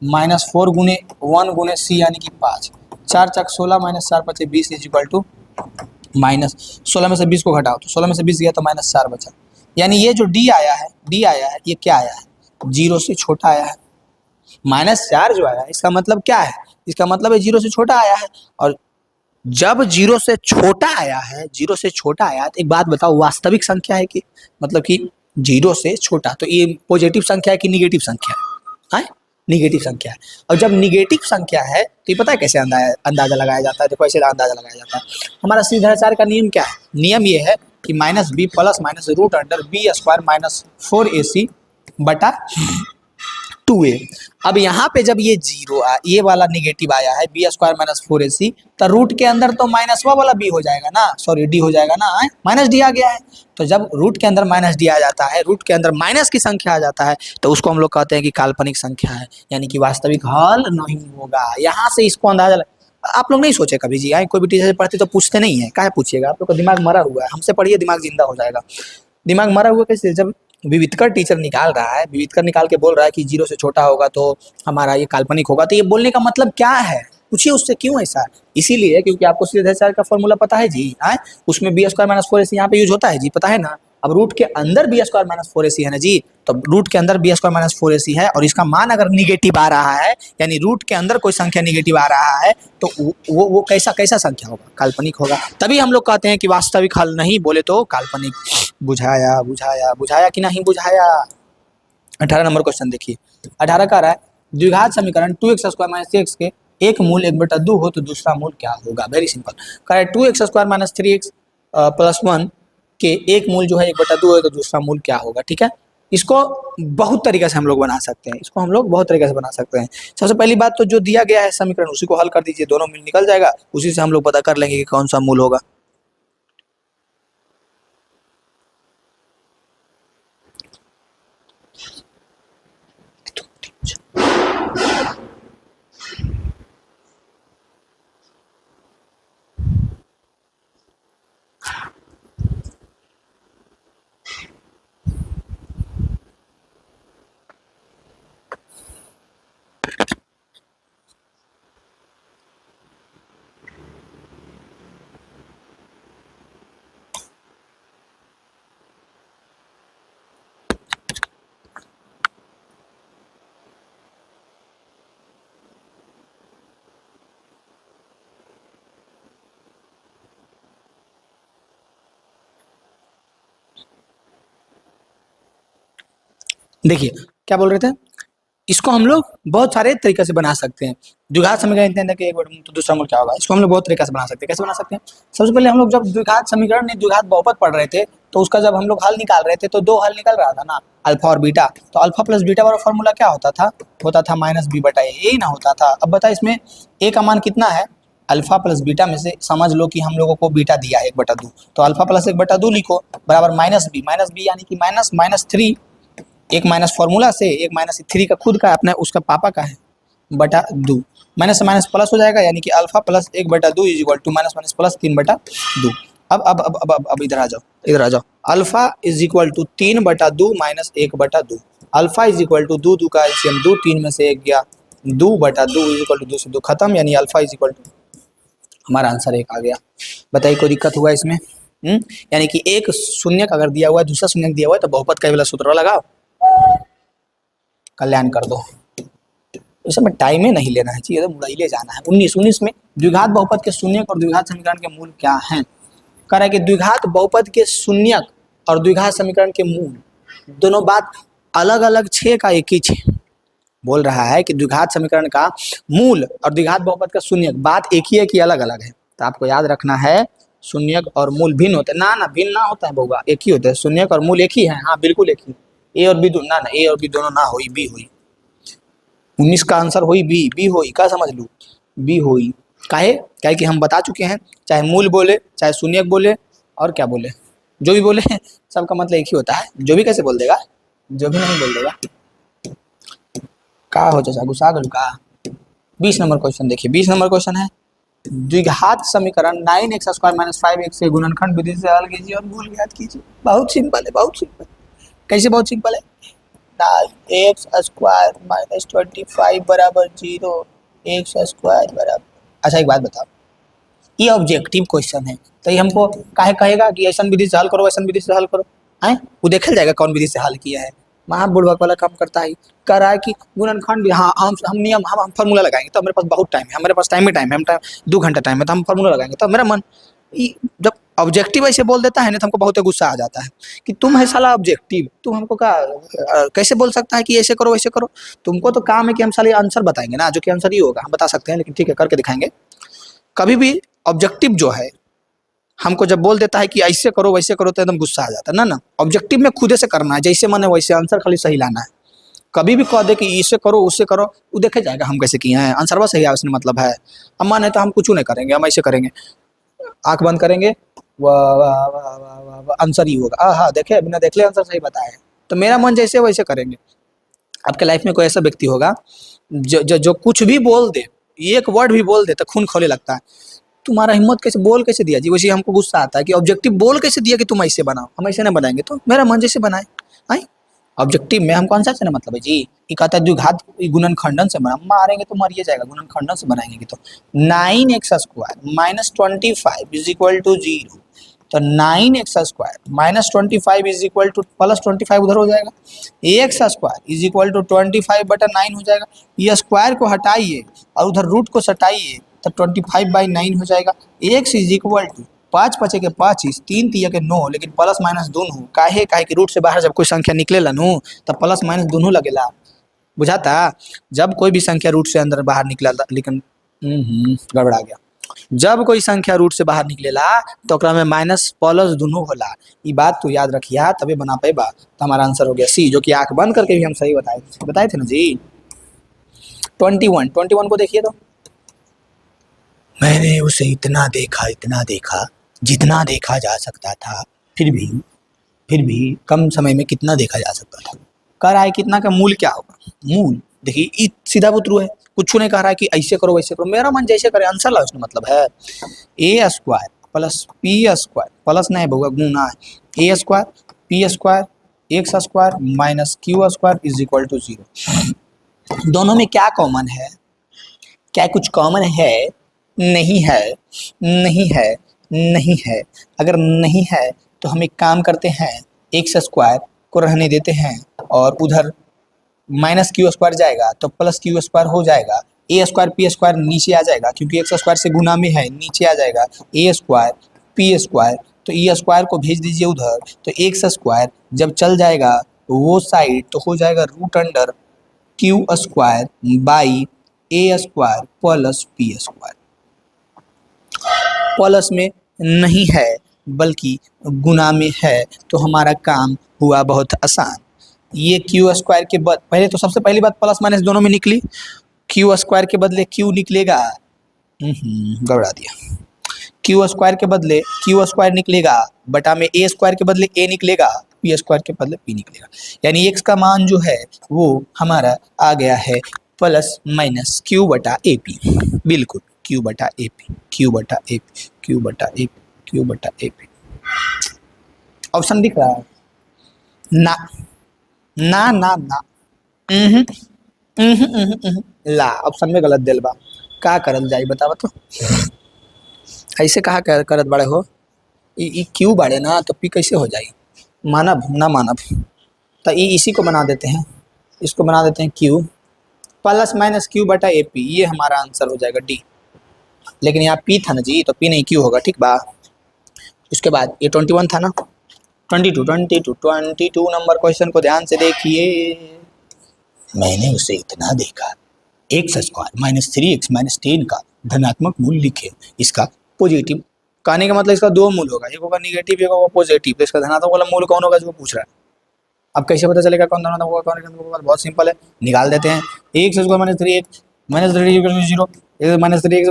-4 गुने 1 गुने c यानी कि 5, 4 × 16 -4 × 20 = -16 में से 20 को घटाओ तो 16 में से 20 गया तो -4 बचा। यानी ये जो d आया है, ये क्या आया है, 0 से छोटा आया है। -4 जो आया है, इसका मतलब क्या है, इसका मतलब है 0 से छोटा आया है। और जब 0 से छोटा आया है, 0 से छोटा आया, तो एक बात बताओ, वास्तविक संख्या है कि, मतलब कि 0 से छोटा, तो ये पॉजिटिव संख्या है कि निगेटिव संख्या है? निगेटिव संख्या है। और जब निगेटिव संख्या है तो ये पता है कैसे अंदाजा लगाया जाता है, देखो ऐसे अंदाजा लगाया जाता है। हमारा सीधाचार का नियम क्या है? नियम ये है कि minus B plus minus root under B square minus 4ac बटा 2a। अब यहाँ पे जब ये जीरो ये वाला निगेटिव आया है बी स्क्वायर माइनस 4ac, तो रूट के अंदर तो माइनस वाला बी हो जाएगा ना, सॉरी डी हो जाएगा ना, माइनस डी आ गया है। तो जब रूट के अंदर माइनस डी आ जाता है, रूट के अंदर माइनस की संख्या आ जाता है, तो उसको हम लोग कहते हैं कि काल्पनिक संख्या है, यानी कि वास्तविक हल नहीं होगा। यहाँ से इसको अंदाजा आप लोग नहीं सोचे कभी जी, आए कोई भी टीचर से पढ़ते तो पूछते नहीं है, काहे पूछिएगा, आप लोग का दिमाग मरा हुआ है। हमसे पढ़िए, दिमाग जिंदा हो जाएगा। दिमाग मरा हुआ कैसे? जब विविधकर टीचर निकाल रहा है, विविधकर निकाल के बोल रहा है कि 0 से छोटा होगा तो हमारा ये काल्पनिक होगा, तो ये बोलने का मतलब क्या है? पूछिए उससे क्यों ऐसा? इसीलिए क्योंकि आपको सीधाचार का फॉर्मूला पता है जी, है उसमें बी स्क्वायर माइनस 4ac यहाँ पे यूज होता है जी, पता है ना। अब रूट के अंदर बी स्क्वायर माइनस 4ac है ना जी, तो रूट के अंदर बी स्क्वायर माइनस 4ac है, और इसका मान अगर निगेटिव आ रहा है, यानी रूट के अंदर कोई संख्या निगेटिव आ रहा है, तो वो कैसा कैसा संख्या होगा? काल्पनिक होगा। तभी हम लोग कहते हैं कि वास्तविक हल नहीं, बोले तो काल्पनिक। बुझाया बुझाया बुझाया कि नहीं बुझाया? 18 नंबर क्वेश्चन देखिए। 18 का रहा है द्विघात समीकरण 2x स्क्वायर माइनस 3x के एक मूल 1/2 हो तो दूसरा मूल क्या होगा? Very simple. कह रहा है 2x square minus 3x plus 1 के एक मूल जो है 1/2 है तो दूसरा मूल क्या होगा? ठीक है, इसको बहुत तरीके से हम लोग बना सकते हैं, इसको हम लोग बहुत तरीके से बना सकते हैं। सबसे पहली बात तो जो दिया गया है समीकरण उसी को हल कर दीजिए, दोनों मूल निकल जाएगा, उसी से हम लोग पता कर लेंगे कि कौन सा मूल होगा। देखिए क्या बोल रहे थे, इसको हम लोग बहुत सारे तरीके से बना सकते हैं। द्विघात समीकरण इतने हैं कि एक मूल तो दूसरा मूल क्या होगा, इसको हम लोग बहुत तरीके से बना सकते हैं। कैसे बना सकते हैं? सबसे पहले हम लोग जब द्विघात समीकरण नहीं द्विघात बहुपद पढ़ रहे थे, तो उसका जब हम लोग हल निकाल रहे थे तो दो हल निकल रहा था ना, अल्फा और बीटा। तो अल्फा प्लस बीटा वाला फॉर्मूला क्या होता था माइनस बी बटा ए, यही ना होता था। अब बता इसमें ए का मान कितना है? अल्फा प्लस बीटा में से समझ लो कि हम लोगों को बीटा दिया है 1/2, तो अल्फा प्लस 1/2 लिखो बराबर माइनस बी यानी कि माइनस 3, एक माइनस फॉर्मूला से, एक माइनस 3 का खुद का अपना उसका पापा का है बटा 2, माइनस से माइनस प्लस हो जाएगा, यानी कि alpha plus 1/2 is equal to minus minus plus 3/2। अब इधर आ जाओ, इधर आ जाओ। Alpha is equal to 3/2 minus 1/2। Alpha is equal to 2 का एलसीएम 2, 3 में से 1 गया, 2/2 इज इक्वल टू 2 से 2 खत्म, यानी अल्फा इज इक्वल टू हमारा आंसर 1 आ गया। बताइए कोई दिक्कत हुआ इसमें? यानी कि एक शून्यक अगर दिया हुआ है, दूसरा शून्यक दिया हुआ है, तो बहुपद का वाला सूत्र लगाओ, कल्याण कर दो। इस समय टाइम ही नहीं लेना है चाहिए, तो मुड़ाई ले जाना है। 19 में द्विघात बहुपद के शून्यक और द्विघात समीकरण के मूल क्या हैं? कह रहा है कि द्विघात बहुपद के शून्यक और द्विघात समीकरण के मूल दोनों बात अलग अलग छे का एक ही छे। बोल रहा है कि द्विघात समीकरण का मूल और द्विघात बहुपद का शून्यक बात एक ही है कि अलग अलग है? तो आपको याद रखना है शून्यक और मूल भिन्न होते हैं ना, भिन्न ना होता है बउआ, एक ही होते हैं। शून्यक और मूल एक ही है, हाँ बिल्कुल एक ही। ए और बी ना ए और बी दोनों ना होई, बी हुई। 19 का आंसर हुई बी हुई, क्या समझ लू? बी हुई। काहे कि हम बता चुके हैं, चाहे मूल बोले, चाहे शून्यक बोले, और क्या बोले, जो भी बोले सबका मतलब एक ही होता है। जो भी कैसे बोल देगा, जो भी नहीं बोल देगा। का हो चाचा गुस्सा गलू का? 20 नंबर क्वेश्चन देखिए। 20 नंबर क्वेश्चन है द्विघात समीकरण 9x स्क्वायर माइनस 5x से गुणनखंड विधि से हल कीजिए और मूल ज्ञात कीजिए। बहुत सिंपल है, बहुत सिंपल। कैसे बहुत सिंपल है? 9x स्क्वायर माइनस 25 बराबर 0, x स्क्वायर बराबर। अच्छा एक बात बताओ, ये ऑब्जेक्टिव क्वेश्चन है, तो ये हमको काहे कहेगा कि ऐसा विधि से हल करो, ऐसा विधि से हल करो? है वो देखल जाएगा कौन विधि से हल किया है। महाबुड़बक वाला काम करता है, कह रहा है कि गुणनखंड, हाँ हम नियम, हम फार्मूला लगाएंगे, तो मेरे पास बहुत टाइम है, हमारे पास टाइम ही टाइम है, हम 2 घंटा टाइम है, तो हम फार्मूला लगाएंगे। तो मेरा मन जब ऑब्जेक्टिव ऐसे बोल देता है ना तो हमको बहुत गुस्सा आ जाता है कि तुम है साला ऑब्जेक्टिव, तुम हमको कैसे बोल सकता है कि ऐसे करो वैसे करो। तुमको तो काम है कि हम साले आंसर बताएंगे ना, जो कि आंसर ही होगा, हम बता सकते हैं लेकिन ठीक है करके दिखाएंगे। कभी भी ऑब्जेक्टिव जो है हमको जब बोल देता है कि ऐसे करो वैसे करो तो एकदम गुस्सा आ जाता है ना। ऑब्जेक्टिव में खुदे से करना है, जैसे मन है वैसे आंसर खाली सही लाना है। कभी भी कह दे कि इसे करो उससे करो, वो देखे जाएगा हम कैसे किए हैं, आंसर बस सही है उसने मतलब है। अब मन है तो हम कुछ नहीं करेंगे, हम ऐसे करेंगे, आंख बंद करेंगे, वाह वाह वाह वाह वाह वाह, आंसर ही होगा। हाँ देखे बिना देख ले आंसर सही बताया है। तो मेरा मन जैसे वैसे करेंगे। आपके लाइफ में कोई ऐसा व्यक्ति होगा जो कुछ भी बोल दे, एक वर्ड भी बोल दे तो खून खोले लगता है। तुम्हारा हिम्मत कैसे, बोल कैसे दिया जी, वैसे हमको गुस्सा आता है कि ऑब्जेक्टिव बोल कैसे दिया कि तुम ऐसे बनाओ, हम ऐसे नहीं बनाएंगे तो मेरा मन जैसे बनाए। आई ऑब्जेक्टिव में हमको आंसर से ना मतलब है जी। ये कहता है द्विघात गुणन खंडन से बना, मारेंगे तो मरिए जाएगा, गुणन खंडन से बनाएंगे कि तो 9x² minus 25 is equal to 0। तो 9x² minus 25 is equal two plus 25 उधर हो जाएगा, x² इज इक्वल टू 25/9 हो जाएगा। ये स्क्वायर को हटाइए और उधर रूट को सटाइए तो 25/9 हो जाएगा। x इज इक्वल टू 5 5 के 25, 3 3 के 9, लेकिन प्लस माइनस दोनों काहे काहे कि रूट से बाहर जब कोई संख्या निकलेला नु तब प्लस माइनस दोनों लगेला, बुझाता। जब कोई भी संख्या रूट से अंदर बाहर निकला, लेकिन गड़बड़ा गया। जब कोई संख्या रूट से बाहर निकलेला तो ओकरा में माइनस प्लस दोनों होला। ये बात तो याद रखिया तभी बना पाएबा। तो हमारा आंसर हो गया सी, जो कि आंख बंद करके भी हम सही बताए थे ना जी। 21 को देखिए तो, मैंने उसे इतना देखा जितना देखा जा सकता था, फिर भी कम समय में कितना देखा जा सकता था। कह रहा है कितना का मूल क्या होगा, मूल देखिए सीधा बुतरू है, कुछ नहीं कह रहा है कि ऐसे करो वैसे करो, मेरा मन जैसे करे आंसर ला, उसका मतलब है a² प्लस p² प्लस नहीं होगा गुना है a² p² x² minus q² is equal to 0। दोनों में क्या कॉमन है, क्या कुछ कॉमन है? नहीं है, नहीं है, नहीं है। अगर नहीं है तो हम एक काम करते हैं, x² को रहने देते हैं और उधर माइनस q² जाएगा तो प्लस q² हो जाएगा। a² p² नीचे आ जाएगा क्योंकि x² से गुना में है, नीचे आ जाएगा a² p²। तो e² को भेज दीजिए उधर, तो x² जब चल जाएगा वो साइड तो हो जाएगा root under q² by a² plus p²। Plus में नहीं है बल्कि गुना में है, तो हमारा काम हुआ बहुत आसान। ये q² के बाद पहले तो सबसे पहली बात प्लस माइनस दोनों में निकली, q² के बदले q निकलेगा, गड़बड़ा दिया। q² के बदले q² निकलेगा, बटा में a² के बदले a निकलेगा, p² के बदले p निकलेगा। यानी x का मान जो है वो हमारा आ गया है प्लस माइनस q/AP, बिल्कुल q/AP, q/AP, q/AP, q/AP। Option दिख रहा है ना ना ना ना, ला ऑप्शन में गलत दिल बा, का करल जाई बतावा तो। ऐसे कहा करत बड़े हो, ई क्यू बाड़े ना तो पी कैसे हो जाई, मानब ना मानब। तो इसी को बना देते हैं, इसको बना देते हैं क्यू प्लस माइनस q/AP, ये हमारा आंसर हो जाएगा डी। लेकिन यहाँ पी था ना जी, तो पी नहीं क्यू होगा, ठीक बा। उसके बाद ये 21 था ना, 22 नंबर क्वेश्चन को ध्यान से देखिए। मैंने उसे इतना देखा, x² माइनस 3x माइनस 10 का धनात्मक मूल लिखे, इसका पॉजिटिव, कहने का मतलब इसका दो मूल होगा, एक होगा निगेटिव एक होगा पॉजिटिव। तो इसका धनात्मक वाला मूल कौन होगा जो पूछ रहा है। अब कैसे पता चलेगा कौन धनात्मक होगा कौन ऋणात्मक होगा, बहुत सिंपल है, निकाल देते हैं। x² minus 3x minus 3 0 minus 3x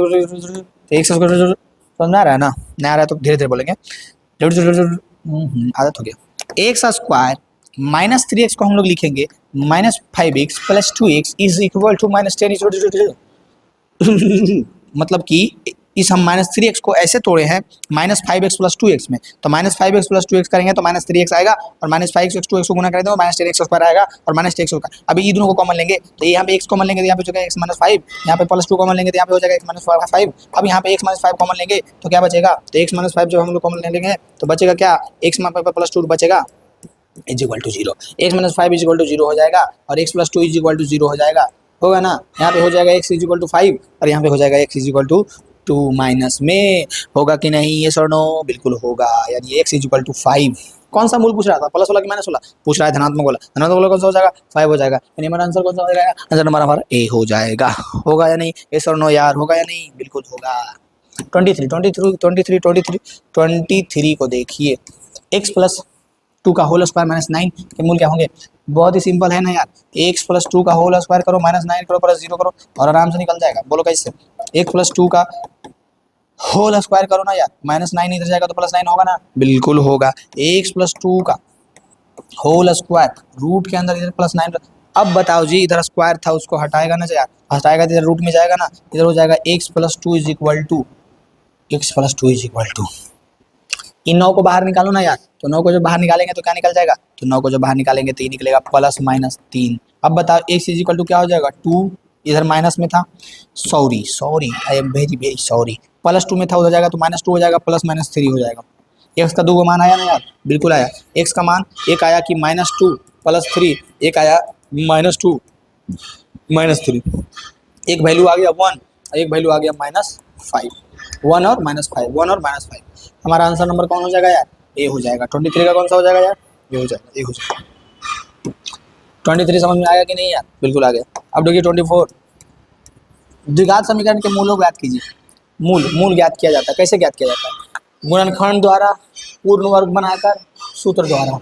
समझ में आ रहा है ना, नहीं आ रहा है तो धीरे धीरे बोलेंगे, आदत हो गया। x² माइनस 3x को हम लोग लिखेंगे minus 5x plus 2x is equal to minus 10। मतलब कि इस हम माइनस 3x को ऐसे तोड़े हैं माइनस 5x प्लस 2x में, तो माइनस 5x प्लस 2x करेंगे तो माइनस 3x आएगा, और माइनस 5x 2x को गुना करेंगे तो माइनस 10x² आएगा, और माइनस 10x²। अभी ये दोनों को कॉमन लेंगे तो यहाँ पे x कॉमन लेंगे तो यहाँ पे हो जाएगा x माइनस 5, यहाँ पे प्लस 2 कॉमन लेंगे तो यहाँ पे हो जाएगा x माइनस 5। अब यहाँ पे x माइनस 5 कॉमन लेंगे तो क्या बचेगा, तो x माइनस 5 जब हम लोग कॉमन लेंगे तो बचेगा क्या, x प्लस 2 बचेगा is equal to 0, x minus 5 is equal to 0 हो जाएगा, और x plus 2 is equal to 0 हो जाएगा, होगा ना। यहाँ पे हो जाएगा x इज इक्वल टू 5 और यहाँ पे हो जाएगा x is equal to to minus में, होगा कि नहीं, ये और नो, बिल्कुल होगा। यानी x इज इक्वल टू 5। कौन सा मूल पूछ रहा था, प्लस वाला कि माइनस वाला पूछ रहा है, धनात्मक वाला। धनात्मक वाला कौन सा हो जाएगा, 5 हो जाएगा। यानी हमारा आंसर कौन सा हो जाएगा, आंसर नंबर हमारा ए हो जाएगा। होगा या नहीं, ये और नो यार, होगा या नहीं, बिल्कुल होगा। 23 को देखिए, x प्लस 2 का होल स्क्वायर माइनस 9 के मूल क्या होंगे। बहुत ही सिंपल है ना यार, x प्लस 2 का होल स्क्वायर करो, माइनस 9 करो, प्लस 0 करो और आराम से निकल जाएगा। बोलो कैसे, x प्लस 2 का होल स्क्वायर करो ना यार, माइनस 9 इधर जाएगा तो प्लस 9 होगा ना, बिल्कुल होगा। x प्लस 2 का होल स्क्वायर, रूट के अंदर इधर प्लस 9। अब बताओ जी, इधर स्क्वायर था उसको हटाएगा ना यार, हटाएगा तो इधर रूट में जाएगा ना, इधर हो जाएगा x plus 2 is equal to, x plus 2 is equal to, इन 9 को बाहर निकालो ना यार, तो 9 को जब बाहर निकालेंगे तो क्या निकल जाएगा, तो 9 को जब बाहर निकालेंगे तो ये निकलेगा प्लस माइनस 3। अब बताओ x इज इक्वल टू क्या हो जाएगा, 2, इधर माइनस में था, sorry I am very very sorry, plus 2 में था, उधर जाएगा तो माइनस 2 हो जाएगा, प्लस माइनस 3 हो जाएगा। x का 2 का मान आया ना यार, बिल्कुल आया। x का मान एक आया कि -2 प्लस 3, एक आया -2 -3, एक वैल्यू आ गया 1, एक वैल्यू आ गया -5, 1 और -5, 1 और -5। हमारा आंसर नंबर कौन हो जाएगा यार, ए हो जाएगा। 23 का कौन सा हो जाएगा यार, ये हो जाएगा, ये हो जाएगा। 23 समझ में आया कि नहीं यार, बिल्कुल आ गया। अब देखिए 24, द्विघात समीकरण के मूलों को ज्ञात कीजिए। मूल ज्ञात किया जाता है, कैसे ज्ञात किया जाता है, गुणनखंड द्वारा, पूर्ण वर्ग बनाकर, सूत्र द्वारा।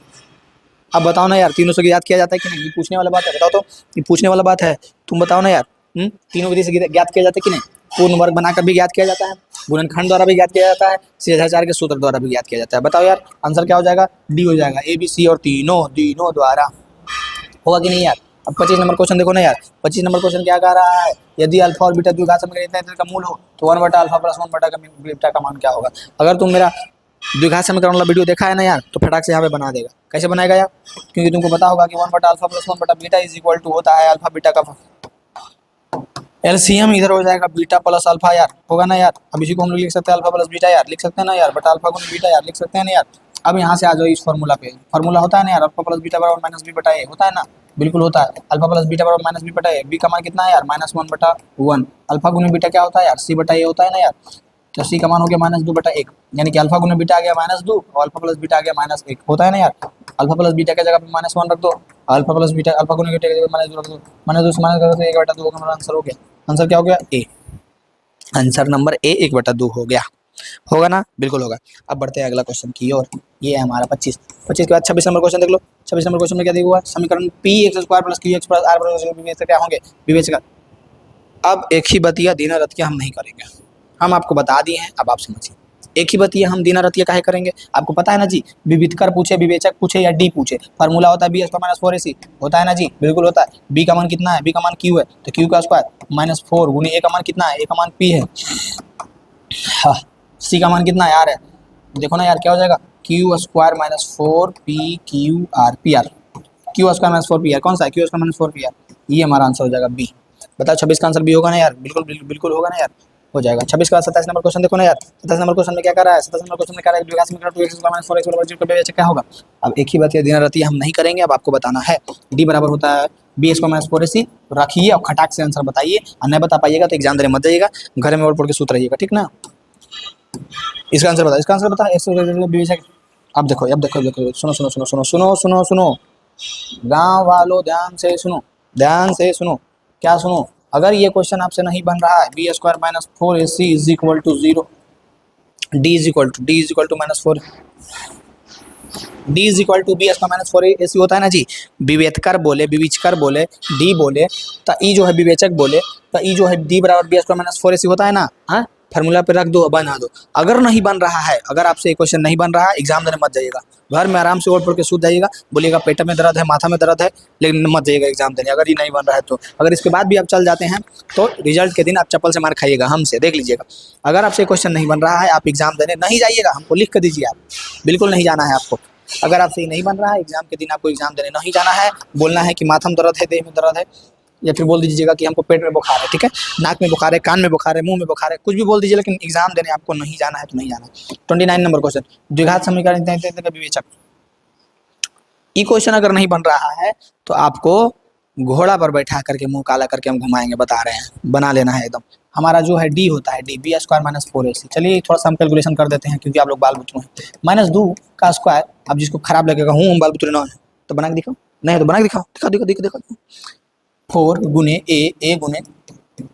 अब बताओ ना यार, तीनों से ज्ञात किया जाता है कि नहीं, ये पूछने वाला बात है, बताओ तो, ये पूछने वाला बात है, तुम बताओ ना यार। तीनों विधि से ज्ञात किया जाता है कि नहीं, पूर्ण वर्ग बनाकर भी ज्ञात किया जाता है, गुणनखंड द्वारा भी ज्ञात किया जाता है, शेषाचार के सूत्र द्वारा भी ज्ञात किया जाता है। बताओ यार, आंसर क्या हो जाएगा, डी हो जाएगा, ए बी सी और तीनों द्वारा। होगा कि नहीं यार। अब 25 नंबर क्वेश्चन देखो ना यार, 25 नंबर क्वेश्चन क्या कह रहा है, यदि अल्फा और बीटा द्विघात समीकरण इतना का मूल हो तो 1 बटा अल्फा प्लस 1 बटा बीटा का मान क्या होगा। अगर तुम मेरा द्विघात समीकरण वाला वीडियो देखा है ना यार, तो फटाक से यहाँ पे बना देगा। कैसे बनाएगा यार, क्योंकि तुमको पता होगा कि 1 बटा अल्फा प्लस 1 बटा बीटा इज इक्वल टू होता है अल्फा बीटा का एलसीएम, इधर हो जाएगा बीटा प्लस अल्फा यार, होगा ना यार। अब इसी को हम लोग लिख सकते हैं अल्फा प्लस बीटा यार, लिख सकते हैं ना यार, बटा अल्फा गुना बीटा यार, लिख सकते हैं ना यार। अब यहाँ से आ जाओ इस फॉर्मूला पे, फॉर्मूला होता है ना यार, अल्फा प्लस बीटा बराबर माइनस बी बटा ए, होता है ना, बिल्कुल होता है। अल्फा प्लस बीटा बराबर माइनस बी बटा ए, बी का मान कितना है यार, -1 बटा 1, अल्फा गुना बीटा क्या होता है यार, सी बटा ए होता है ना यार, तो सी का मान हो गया -2 बटा 1, यानी कि अल्फा गुना बीटा आ गया -2 और अल्फा प्लस बीटा आ गया -1, होता है ना यार। अल्फा प्लस बीटा की जगह पे -1 रख दो, अल्फा प्लस बीटा अल्फा गुना बीटा की जगह -2 रख दो, -2 से माइनस कर दो तो 1/2 हमारा आंसर हो गया। आंसर क्या हो गया, ए। आंसर नंबर ए 1/2 हो गया, होगा ना, बिल्कुल होगा। अब बढ़ते हैं अगला क्वेश्चन की ओर, ये है हमारा 25 के बाद 26 नंबर क्वेश्चन देख लो। 26 नंबर क्वेश्चन में क्या दिया हुआ है, समीकरण P X square plus Q X plus R विवेचक क्या होंगे, विवेचक। अब एक ही बतिया दीना रतिया हम नहीं करेंगे, हम आपको बता दिए हैं, अब आप समझिए। एक ही बतिया हम दीना रतिया काहे करेंगे, आपको पता है ना जी, विविधकर पूछे, विवेचक पूछे या डी पूछे, फार्मूला होता है बी स्क्वायर माइनस 4ac, होता है ना जी, बिल्कुल होता है। बी का मान कितना है, बी का मान क्यू है, तो क्यू का स्क्वायर -4 गुनी ए का मान कितना है, ए का मान पी है, हाँ, सी का मान कितना है, आर है। देखो ना यार, क्या हो जाएगा, Q square -4 P Q R, P R, Q square -4 P R, कौन सा है, क्यू स्क्वायर -4 पी आर, ये हमारा आंसर हो जाएगा बी। बताओ 26 का आंसर बी होगा ना यार, बिल्कुल बिल्कुल होगा ना यार, हो जाएगा। 26 का 27 नंबर क्वेश्चन देखो ना यार, 27 नंबर क्वेश्चन में क्या कर रहा है, 27 नंबर क्वेश्चन में क्या द्विघात समीकरण 2x - 4x = 0 क्या होगा। अब एक ही बात ये दिन रात हम नहीं करेंगे, अब आपको बताना है। डी बराबर होता है बी स्क्वायर -4ac, रखिए और खटाक से आंसर बताइए, और नहीं बता पाइएगा तो एग्जाम देने मत जाइएगा, घर में और पढ़ के सूत रहिएगा, ठीक ना। इसका आंसर बता, इसका आंसर बता, विवेचक। अब देखो, अब देखो, देखो, सुनो सुनो सुनो सुनो सुनो सुनो सुनो, गाँव वालों ध्यान से सुनो, ध्यान से सुनो, क्या सुनो। अगर ये क्वेश्चन आपसे नहीं बन रहा है, B square -4ac is equal to 0, D is equal to -4, D is equal to B square -4ac होता है ना जी। विवेचकर बोले, विवेचकर बोले, डी बोले, तो ई जो है विवेचक बोले, तो ई जो है डी बराबर बी स्क्वायर -4ac होता है ना। हाँ, फार्मूला पे रख दो, बना दो। अगर नहीं बन रहा है, अगर आपसे क्वेश्चन नहीं बन रहा है, एग्जाम देने मत जाइएगा, घर में आराम से और पढ़ के सूत जाइएगा, बोलिएगा पेट में दर्द है, माथा में दर्द है, लेकिन मत जाइएगा एग्जाम देने, अगर ये नहीं बन रहा है तो। अगर इसके बाद भी आप चल जाते हैं तो रिजल्ट के दिन आप चप्पल से मार खाइएगा, हमसे देख लीजिएगा। अगर आपसे क्वेश्चन नहीं बन रहा है, आप एग्जाम देने नहीं जाइएगा, हमको लिख कर दीजिए, आप बिल्कुल नहीं जाना है आपको। अगर आपसे नहीं बन रहा है, एग्जाम के दिन आपको एग्जाम देने नहीं जाना है, बोलना है कि माथा में दर्द है, देह में दर्द है, या फिर बोल दीजिएगा कि हमको पेट में बुखार है, ठीक है, नाक में बुखार है, कान में बुखार है, मुंह में बुखार है, कुछ भी बोल दीजिए, लेकिन एग्जाम देने आपको नहीं जाना है तो नहीं जाना। 29 नंबर क्वेश्चन, द्विघात समीकरण का विवेचक। ये क्वेश्चन अगर नहीं बन रहा है तो आपको घोड़ा पर बैठा करके मुंह काला करके हम घुमाएंगे, बता रहे हैं, बना लेना है एकदम। हमारा जो है डी होता है, D B square minus 4ac। चलिए थोड़ा सा हम कैलकुलेशन कर देते हैं क्योंकि आप लोग बाल बुतरू हैं। -2 का स्क्वायर, अब जिसको खराब लगेगा हूँ हम बाल बुतरू ना है तो बना के दिखाओ, नहीं तो बना के दिखाओ, दिखा 4 गुने ए गुने,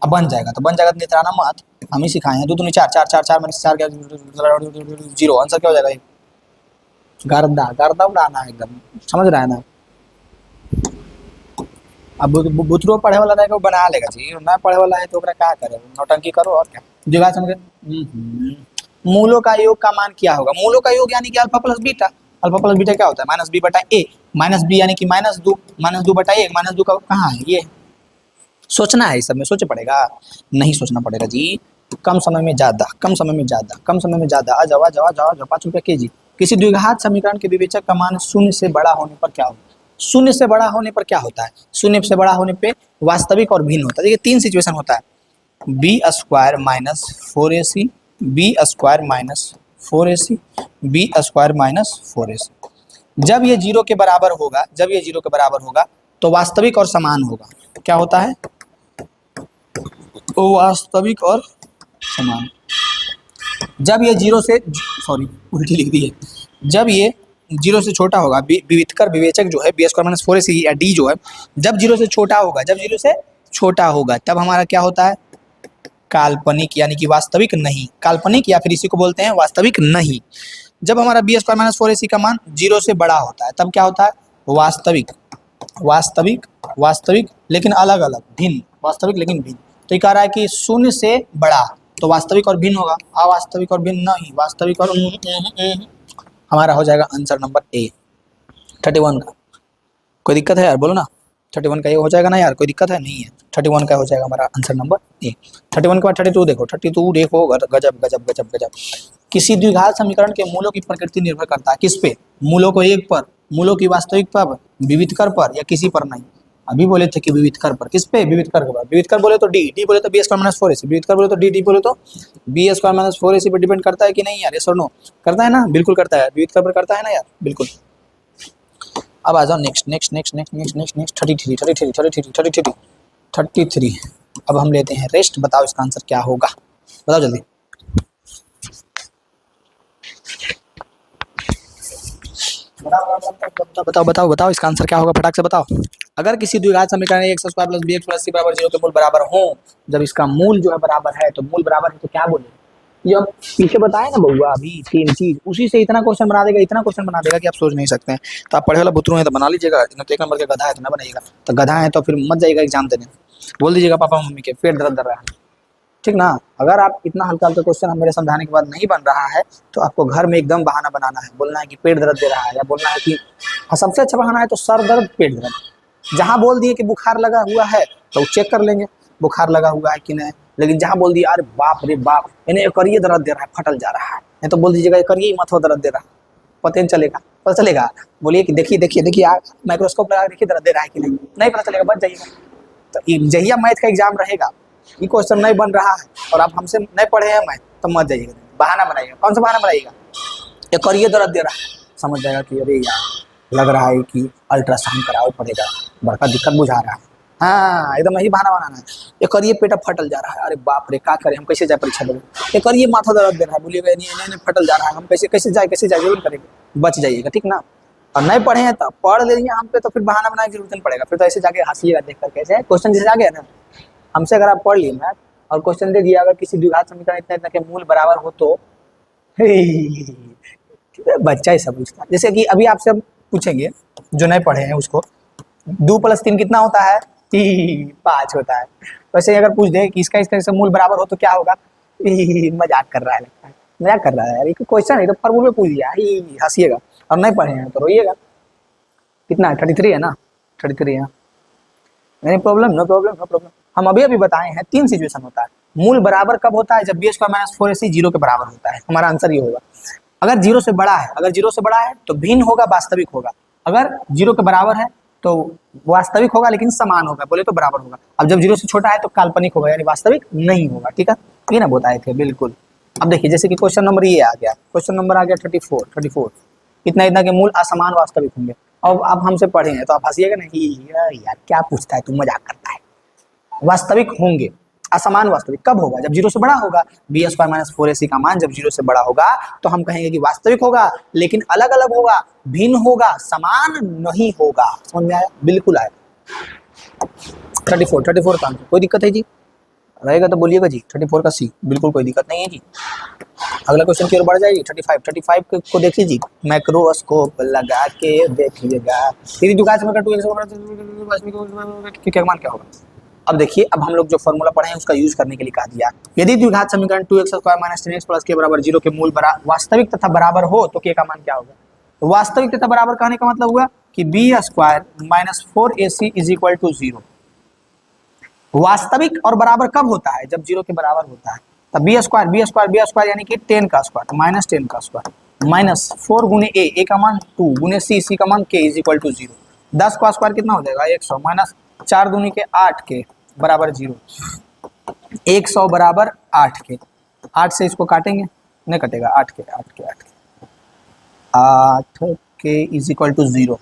अब बन जाएगा तो नितराना मत, हम ही सिखाए हैं। 2 दूनी 4, 4 4 4 माइनस 4 क्या 0, आंसर क्या हो जाएगा? गर्दा उड़ाना है एकदम, समझ रहा है ना। अब बुतरू पढ़े वाला रहेगा वो बना लेगा जी, ना पढ़े वाला है तो क्या करे, नौटंकी करो और क्या। जुगाड़ समझे। मूलों का योग का मान क्या होगा? मूलों का योग यानी कि alpha plus beta. Alpha plus beta क्या होता है? -b बटा a, -b यानी कि -2 बटा 1, -2 का कहाँ है ये? सोचना है, इस सब में सोच पड़ेगा, नहीं सोचना पड़ेगा जी। कम समय में ज्यादा, कम समय में ज्यादा, कम समय में ज्यादा, आ जाओ 5 रुपये केजी। किसी द्विघात समीकरण के विवेचक का मान 0 से बड़ा होने पर क्या होगा? 0 से बड़ा होने पर क्या होता है? 0 से बड़ा होने पे वास्तविक और भिन्न होता है। देखिए 3 सिचुएशन होता है, B square minus 4ac, B square minus 4ac, B square minus 4ac। जब ये 0 के बराबर होगा, जब ये 0 के बराबर होगा तो वास्तविक और समान होगा। क्या होता है? वास्तविक और समान। जब ये 0 से, सॉरी उल्टी लिख दी है, जब ये 0 से छोटा होगा, विविधकर विवेचक जो है बी स्क्वायर माइनस 4ac या डी जो है, जब 0 से छोटा होगा, जब 0 से छोटा होगा तब हमारा क्या होता है? काल्पनिक, यानी कि वास्तविक नहीं। काल्पनिक या फिर इसी को बोलते हैं वास्तविक नहीं। जब हमारा बी स्क्वायर माइनस 4ac का मान 0 से बड़ा होता है तब क्या होता है? वास्तविक, वास्तविक, वास्तविक लेकिन अलग अलग, भिन्न, वास्तविक लेकिन भिन्न। तो ये कह रहा है कि 0 से बड़ा तो वास्तविक और भिन्न होगा, अवास्तविक और भिन्न नहीं, वास्तविक और हमारा हो जाएगा आंसर नंबर ए 31 का। कोई दिक्कत है यार? बोलो ना, 31 का ये हो जाएगा ना यार, कोई दिक्कत है? नहीं है, 31 का हो जाएगा हमारा आंसर नंबर ए। 31 के बाद 32 देखो, 32 देखो, गजब गजब गजब गजब। किसी द्विघात समीकरण के मूलों की प्रकृति निर्भर करता है किस पे? मूलों को एक पर, मूलों की वास्तविक पर, विविधकर पर या किसी पर नहीं। अभी बोले थे कि विविधकर पर, किस पे? विविधकर पर। विविधकर बोले तो डी बोले तो बी स्क्वायर माइनस 4ac, विविधकर बोले तो डी बोले तो बी स्क्वायर माइनस 4ac पर डिपेंड करता है कि नहीं यार? यस और नो? करता है ना, बिल्कुल करता है, विविधकर पर करता है ना यार, बिल्कुल। अब आ जाओ next next next next next next next 33। अब हम लेते हैं रेस्ट। बताओ इसका आंसर क्या होगा, बताओ जल्दी। बताओ इसका आंसर क्या होगा, फटाक से बताओ। अगर किसी द्विघात समीकरण x square plus bx plus c बराबर 0 के मूल बराबर हो, जब इसका मूल जो है बराबर है तो मूल बराबर है तो क्या बोले? ये हम पीछे बताए ना बउआ, अभी 3 चीज, उसी से इतना क्वेश्चन बना देगा, इतना क्वेश्चन बना देगा कि आप सोच नहीं सकते हैं। तो आप पढ़े वाला बुतरू है तो बना लीजिएगा, ना तो 1 नंबर के गधा है तो ना बनाइएगा। तो गधा है तो फिर मत जाइएगा एग्जाम देने, बोल दीजिएगा पापा मम्मी के पेट दर्द कर रहा है, ठीक ना। अगर आप इतना हल्का हल्का क्वेश्चन मेरे समझाने के बाद नहीं बन रहा है तो आपको घर में एकदम बहाना बनाना है, बोलना है कि पेट दर्द दे रहा है, या बोलना है कि सबसे अच्छा बहाना है तो सर दर्द, पेट दर्द। जहाँ बोल दिए कि बुखार लगा हुआ है तो चेक कर लेंगे बुखार लगा हुआ है कि नहीं, लेकिन जहाँ बोल दिया अरे बाप रे बाप इन्हें करिए दर्द दे रहा है, फटल जा रहा है, नहीं तो बोल दीजिएगा करिए मथुआ दर्द दे रहा है, पता नहीं चलेगा, पता चलेगा। बोलिए कि देखिए देखिए देखिए माइक्रोस्कोप लगा देखिए दर्द दे रहा है कि नहीं, नहीं पता चलेगा, बच जाइएगा। तो जहिया मैथ का एग्जाम रहेगा, ये क्वेश्चन नहीं बन रहा है और आप हमसे नहीं पढ़े हैं मैथ, तो मत जाइएगा, बहाना बनाइएगा। कौन सा बहाना बनाइएगा? ये करिए दर्द दे रहा है, समझ जाएगा कि अरे यार लग रहा है कि अल्ट्रासाउंड कराओ पड़ेगा, बड़का दिक्कत बुझा रहा है। हाँ एकदम यही बहाना बनाना है। ये करिए पेटा फटल जा रहा है, अरे बाप रे क्या करें, हम कैसे जाए परीक्षा देंगे। ये करिए माथा दर्द दे रहा है, बोलिएगा नहीं फटल जा रहा है, हम कैसे जाए जरूर करेंगे, बच जाइएगा, ठीक ना। और नहीं पढ़े हैं तो पढ़ लेंगे हम पे, तो फिर बहाना बनाने की जरूरत नहीं पड़ेगा, फिर तो ऐसे जाके हंसीएगा देख कर, कैसे क्वेश्चन जैसे आ गया ना हमसे, अगर आप पढ़ लिए मैथ और क्वेश्चन दे दिया अगर किसी द्विघात समीकरण इतना इतना के मूल बराबर हो तो बच्चा ही सब पूछता है। जैसे कि अभी आपसे पूछेंगे जो नहीं पढ़े हैं उसको, 2 + 3 कितना होता है? 3 5 होता है। वैसे अगर पूछ दे कि इसका मूल बराबर हो तो क्या होगा? मजाक कर रहा है, लगता है मजाक कर रहा है यार, ये क्वेश्चन है तो फॉर्मूले पूछ दिया, हंसीएगा। और नहीं पढ़े हैं तो रोइएगा। कितना है? 33 है ना, 33 है, नहीं problem, no problem no problem. हम अभी बताए हैं 3 सिचुएशन होता है। मूल बराबर कब होता है? जब बी स्क्वायर माइनस 4ac 0 के बराबर होता है, हमारा आंसर ये होगा। अगर 0 से बड़ा है, अगर 0 से बड़ा है तो भिन्न होगा, वास्तविक होगा। अगर 0 के बराबर है तो वास्तविक होगा लेकिन समान होगा, बोले तो बराबर होगा। अब जब 0 से छोटा है तो काल्पनिक होगा, यानी वास्तविक नहीं होगा, ठीक है, ये ना बताए थे बिल्कुल। अब देखिए जैसे कि क्वेश्चन नंबर ये आ गया, क्वेश्चन नंबर आ गया 34 इतना इतना के मूल असमान वास्तविक होंगे। अब आप हमसे पढ़े हैं तो आप हंसिएगा नहीं, यार क्या पूछता है तू, मजाक करता है। वास्तविक होंगे, असमान वास्तविक कब होगा? जब 0 से बड़ा होगा। बी स्क्वायर माइनस 4ac का मान जब 0 से बड़ा होगा तो हम कहेंगे कि वास्तविक होगा, लेकिन अलग अलग होगा, भिन्न होगा, समान नहीं होगा। समझ में आया? बिल्कुल आया। 34 का आंसर। कोई दिक्कत है जी? रहेगा तो बोलिएगा जी। 34 का सी, बिल्कुल कोई दिक्कत नहीं है जी। अगला क्वेश्चन की ओर बढ़ जाएगी। 35 को देख लीजिए, माइक्रोस्कोप लगा के देखिएगा। क्या मान क्या होगा? अब देखिए, अब हम लोग जो फॉर्मूला पढ़े हैं उसका यूज करने के लिए कहा दिया। यदि द्विघात समीकरण 2x square minus 10x plus के बराबर 0 के मूल वास्तविक तथा बराबर हो तो k का मान क्या होगा? तो वास्तविक तथा बराबर कहने का मतलब हुआ कि B square minus 4ac is equal to 0। वास्तविक और बराबर कब होता है? जब 0 के बराबर होता है। तब बी स्क्वायर यानी कि 10 का स्क्वायर, तो माइनस 10 का स्क्वायर माइनस 4 गुने ए का मान 2 गुने सी का मान के इज इक्वल टू 0। 10 का स्क्वायर कितना हो जाएगा? 100 माइनस 4 दूनी के 8 के बराबर 0। 100 बराबर 8 के, 8 से इसको काटेंगे, नहीं कटेगा, 8 के इज इक्वल टू 0।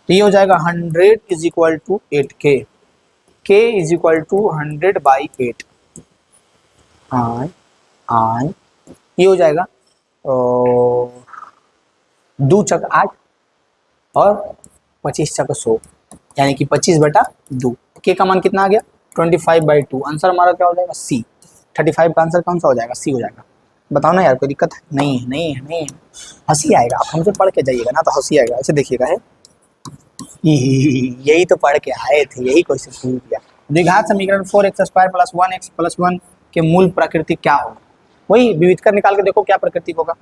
तो ये हो जाएगा 100 is equal to 8k, k is equal to 100/8। ये हो जाएगा 2 चक 8 और 25 चक 100, यानी कि 25/2। k का मान कितना आ गया? 25/2। आंसर हमारा क्या हो जाएगा? सी। 35 का आंसर कौन सा हो जाएगा? सी हो जाएगा। बताओ ना यार, कोई दिक्कत है? नहीं है। हंसी आएगा, आप हमसे पढ़ के जाइएगा ना तो हंसी आएगा। ऐसे देखिएगा, है यही तो पढ़ के आए थे, यही क्वेश्चन शुरू किया। द्विघात समीकरण 4x square plus 1x plus 1 के मूल प्रकृति क्या होगा? वही विविध कर निकाल के देखो क्या प्रकृति होगा।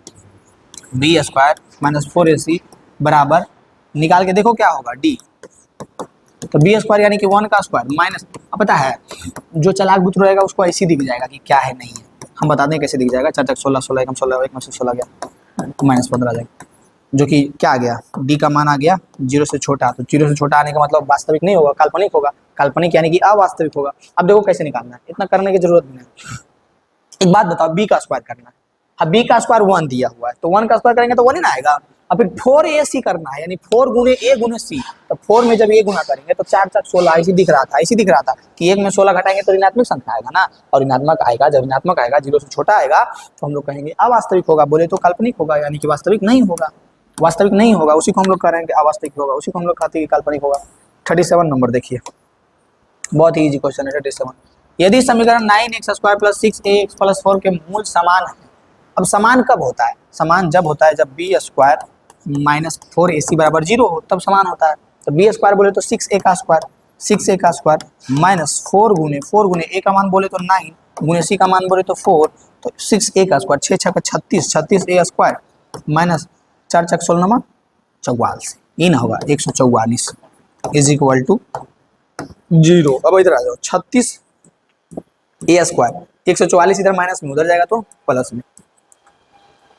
बी स्क्वायर माइनस 4ac बराबर, निकाल के देखो क्या होगा, डी। तो बी स्क्वायर यानी कि 1 का स्क्वायर माइनस, अब पता है जो चालाक बुत रहेगा उसको ऐसे दिख जाएगा कि क्या है नहीं है। हम बता दें कैसे दिख जाएगा। 4 चक 16, 16 एकम 16, 1 में से 16 गया, माइनस 15 आ जाएगा, जो कि क्या आ गया? डी का मान आ गया 0 से छोटा। तो 0 से छोटा आने का मतलब वास्तविक नहीं होगा, काल्पनिक होगा। काल्पनिक यानी कि अवास्तविक होगा। अब देखो कैसे निकालना है, इतना करने की जरूरत नहीं है। एक बात बताओ, बी का स्क्वायर करना है। अब बी का स्क्वायर 1 दिया हुआ है, तो 1 का स्क्वायर करेंगे तो 1 ही ना आएगा। अब फिर 4ac करना है, यानी 4 गुने a गुने c। तो 4 में जब a गुना करेंगे तो 4 चक 16, ऐसी दिख रहा था कि 1 में 16 घटाएंगे तो ऋणात्मक संख्या आएगा ना, और ऋणात्मक आएगा। जब ऋणात्मक आएगा, 0 से छोटा आएगा, तो हम लोग कहेंगे अवास्तविक होगा। बोले तो काल्पनिक होगा, यानी कि वास्तविक नहीं होगा। वास्तविक नहीं होगा, उसी को हम लोग करेंगे अवास्तविक होगा, उसी को हम लोग कहते हैं काल्पनिक होगा। 37 नंबर देखिए, बहुत ही इजी क्वेश्चन है 37। यदि समीकरण 9x square plus 6ax plus 4 के मूल समान है। अब समान कब होता है? समान जब होता है जब बी स्क्वायर माइनस 4ac बराबर 0 हो, तब समान होता है। तो बी स्क्वायर बोले तो 6a का स्क्वायर माइनस 4 गुने a का मान बोले तो 9 गुने c का मान बोले तो 4, तो 6a का स्क्वायर, 6 छक 36, 36a स्क्वायर माइनस 4 चक 16 44, ये ना होगा 144 इज इक्वल टू 0। अब इधर आ जाओ, 36 ए स्क्वायर, 144 इधर माइनस में, उधर जाएगा तो प्लस में।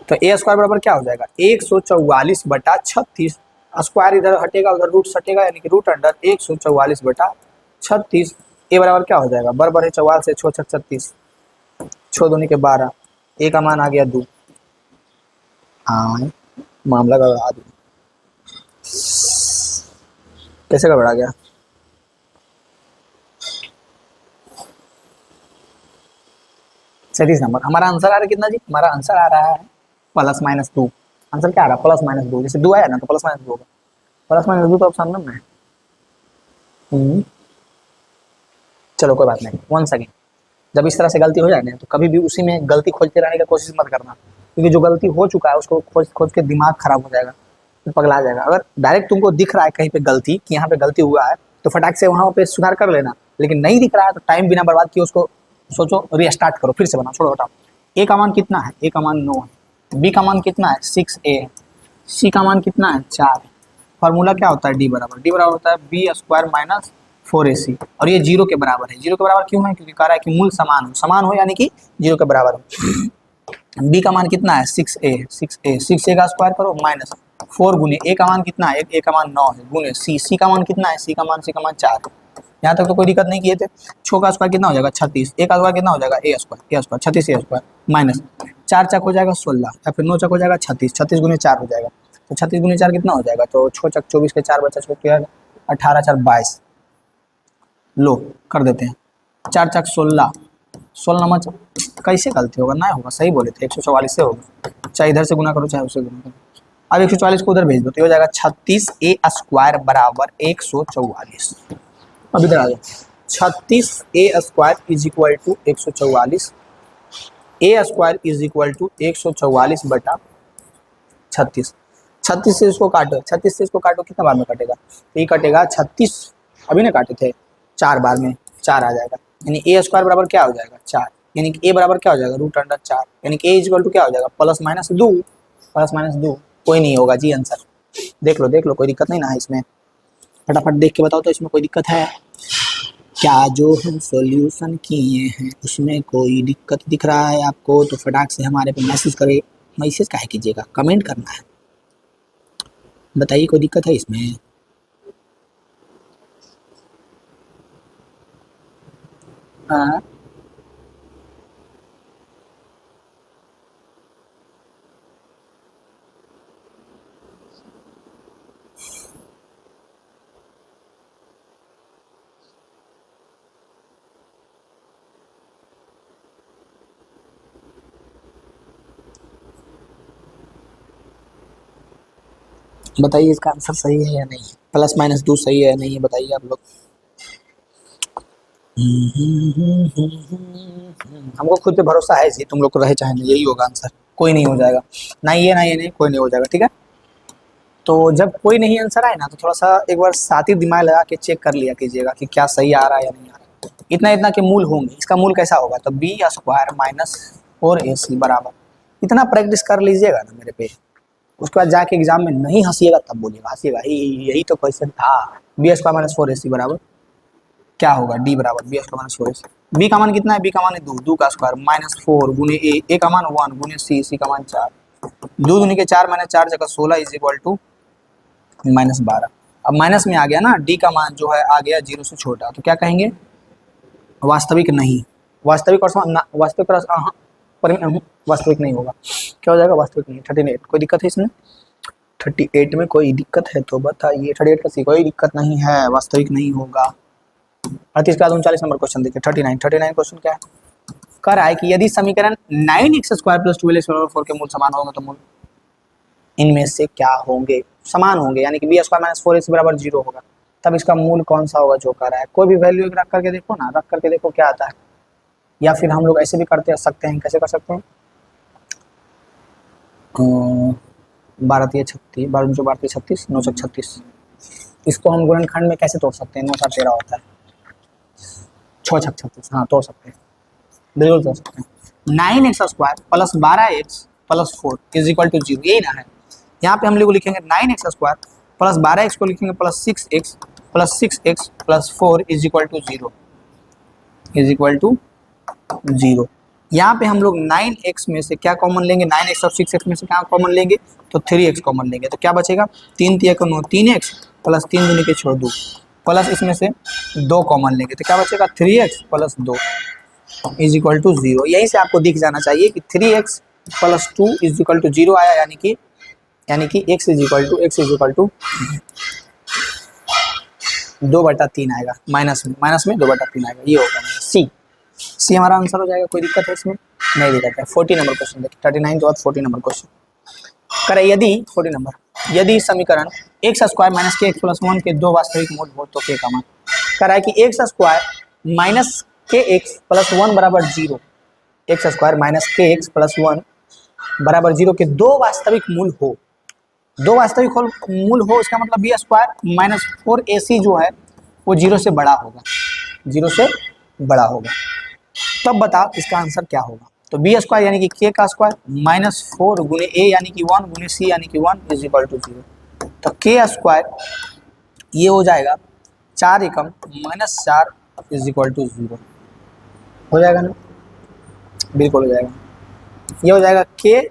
तो ए स्क्वायर बराबर क्या हो जाएगा? 144/36। स्क्वायर इधर हटेगा, उधर रूट सटेगा, यानी कि रूट अंडर 144/36। ए बराबर क्या हो जाएगा? बराबर है 44 से 6 छक 36, 6 दूनी के 12, ए का मान आ गया 2। हाँ, मामला गड़बड़ा दिया। कैसे गड़बड़ा गया? सैंतीस नंबर हमारा आंसर आ रहा है कितना जी? हमारा आंसर आ रहा है +-2। आंसर क्या आ रहा है? +-2। जैसे 2 आया ना तो +-2 होगा। +-2 तो ऑप्शन में है। चलो कोई बात नहीं। 1 सेकेंड, जब इस तरह से गलती हो जाए ना तो कभी भी उसी में गलती खोजते रहने की कोशिश मत करना, क्योंकि जो गलती हो चुका है उसको खोज के दिमाग खराब हो जाएगा, फिर पगला जाएगा। अगर डायरेक्ट तुमको दिख रहा है कहीं पे गलती कि यहाँ पे गलती हुआ है तो फटाक से वहाँ पे सुधार कर लेना, लेकिन नहीं दिख रहा है तो टाइम बिना बर्बाद किए उसको सोचो, रीस्टार्ट करो, फिर से बनाओ, छोड़ो हटाओ। ए का मान कितना है? ए का मान 9 है। बी का मान कितना है? 6a है। सी का मान कितना है? 4 है। फार्मूला क्या होता है? डी बराबर होता है बी स्क्वायर माइनस 4ac, और ये 0 के बराबर है। 0 के बराबर क्यों है? क्योंकि कह रहा है कि मूल समान हो यानी कि 0 के बराबर हो। बी का मान कितना है? 6a का स्क्वायर करो माइनस 4 गुने ए का मान कितना है? ए का मान 9 है, गुने सी का मान कितना है? सी का मान 4 है। यहाँ तक तो कोई दिक्कत नहीं किए थे। 6 का स्क्वायर कितना हो जाएगा? 36। ए का स्क्वायर कितना हो जाएगा? ए स्क्वायर 36 ए स्क्वायर माइनस 4 चक हो जाएगा 16, या फिर 9 चक हो जाएगा 36, 36 गुने 4 हो जाएगा। तो 36 गुने 4 कितना हो जाएगा? तो 6 चक 24 के 4 बचा 6 18 4 22। लो कर देते हैं, 4 चक 16, 16 नंबर कैसे गलती होगा, ना होगा, सही बोले थे 144 से होगा, चाहे इधर से गुना करो चाहे उससे गुना करो। अब 144 को उधर भेज दो तो ये हो जाएगा 36a² बराबर 144। अब इधर आ जाओ, 36a² is equal to 144, a² is equal to 144 बटा 36। 36 से इसको काटो, 36 से इसको काटो, कितना बार में कटेगा, तो ये कटेगा 36, अभी ना काटे थे 4 बार में 4 आ जाएगा, यानी a² बराबर क्या हो जाएगा 4, यानी कि a बराबर क्या हो जाएगा √4, यानी कि a इक्वल टू क्या हो जाएगा +-2, +-2, कोई नहीं होगा जी आंसर। देख लो कोई दिक्कत नहीं ना है इसमें, फटाफट देख के बताओ तो इसमें कोई दिक्कत है क्या, जो हम सॉल्यूशन किए हैं उसमें कोई दिक्कत दिख रहा है आपको तो फटाक से हमारे पे मैसेज करे, मैसेज काहे कीजिएगा, कमेंट करना है, बताइए कोई दिक्कत है इसमें। हाँ बताइए इसका आंसर सही है या नहीं, +-2 सही है या नहीं है, बताइए आप लोग। हमको खुद पे भरोसा है जी, तुम लोग को रहे चाहे नहीं यही होगा आंसर, कोई नहीं हो जाएगा, ना ये ना ये नहीं, कोई नहीं हो जाएगा, ठीक है। तो जब कोई नहीं आंसर आए ना तो थोड़ा सा एक बार साथ ही दिमाग लगा के चेक कर लिया कीजिएगा कि क्या सही आ रहा है या नहीं आ रहा है। इतना इतना के मूल होंगे, इसका मूल कैसा होगा, तो b² - 4ac बराबर, इतना प्रैक्टिस कर लीजिएगा ना मेरे पे, उसके बाद जाके एग्जाम में नहीं हंसीएगा तब बोलिएगा, हंसीएगा यही तो क्वेश्चन था। b² - 4ac बराबर क्या होगा, d बराबर b² - 4ac, b का मान कितना है, b का मान है 2, 2 का स्क्वायर -4 गुने a का मान 1 गुने c का मान 4, 2 दूनी के 4 - 4 जगह 16 इज इक्वल टू -12। अब माइनस में आ गया ना, डी का मान जो है आ गया 0 से छोटा, तो क्या कहेंगे वास्तविक नहीं, वास्तविक और वास्तविक और वास्तविक नहीं होगा, क्या हो जाएगा वास्तविक नहीं। 38 कोई दिक्कत है इसमें, 38 में कोई दिक्कत है तो बताइए, 38 का सी कोई दिक्कत नहीं है, वास्तविक नहीं होगा। 38 के बाद 39 नंबर क्वेश्चन देखिए, 39 क्वेश्चन क्या है, कह रहा है कि यदि समीकरण 9x² + 12x = 4 के मूल समान होंगे तो मूल इनमें से क्या होंगे, समान होंगे, यानी कि b² - 4ac बराबर 0 होगा, तब इसका मूल कौन सा होगा जो कह रहा है। कोई भी वैल्यू रख करके देखो ना, रख करके देखो क्या आता है, या फिर हम लोग ऐसे भी करते सकते हैं, कैसे कर सकते हैं, 12 36, 12 12 36, 9 36, इसको हम गुणनखंड में कैसे तोड़ सकते हैं, 9 7 13 होता है, 6 6 36, हाँ तोड़ सकते हैं, बिल्कुल तोड़ सकते हैं। 9x² + 12x + 4 is equal to 0, यही ना है, यहाँ पे हम लोग लिखेंगे 9x² + 12x को लिखेंगे +6x + 4 is equal to 0, is equal to 0। यहाँ पे हम लोग 9x में से क्या कॉमन लेंगे, 9x और 6x में से क्या कॉमन लेंगे, तो 3x कॉमन लेंगे, तो क्या बचेगा 3 3 9 3x + 3 दूनी के छोड़ 2 प्लस इसमें से 2 कॉमन लेंगे तो क्या बचेगा 3x + 2 इज इक्वल टू 0। यहीं से आपको दिख जाना चाहिए कि 3x + 2 इज इक्वल टू 0 आया, यानी कि x इज इक्वल टू 2/3 आएगा, माइनस में 2/3 आएगा, ये होगा सी हमारा आंसर हो जाएगा। कोई दिक्कत है इसमें, नहीं दिक्कत है। 40 नंबर क्वेश्चन देखिए, 39 के बाद 40 नंबर क्वेश्चन करें, यदि 40 नंबर यदि समीकरण x² - kx + 1 के 2 वास्तविक मूल हो तो k का मान, कह रहा है कि x² - kx + 1 बराबर 0, x² - kx + 1 बराबर 0 के 2 वास्तविक मूल हो, 2 वास्तविक मूल हो, इसका मतलब b² - 4ac जो है वो 0 से बड़ा होगा, 0 से बड़ा होगा, तब बताओ इसका आंसर क्या होगा। तो b² यानी कि k का स्क्वायर -4 गुने a यानी कि 1 गुने c यानी कि 1 इज इक्वल टू 0, तो k² ये हो जाएगा 4 एकम -4 इज इक्वल टू 0, हो जाएगा ना, बिल्कुल हो जाएगा, ये हो जाएगा k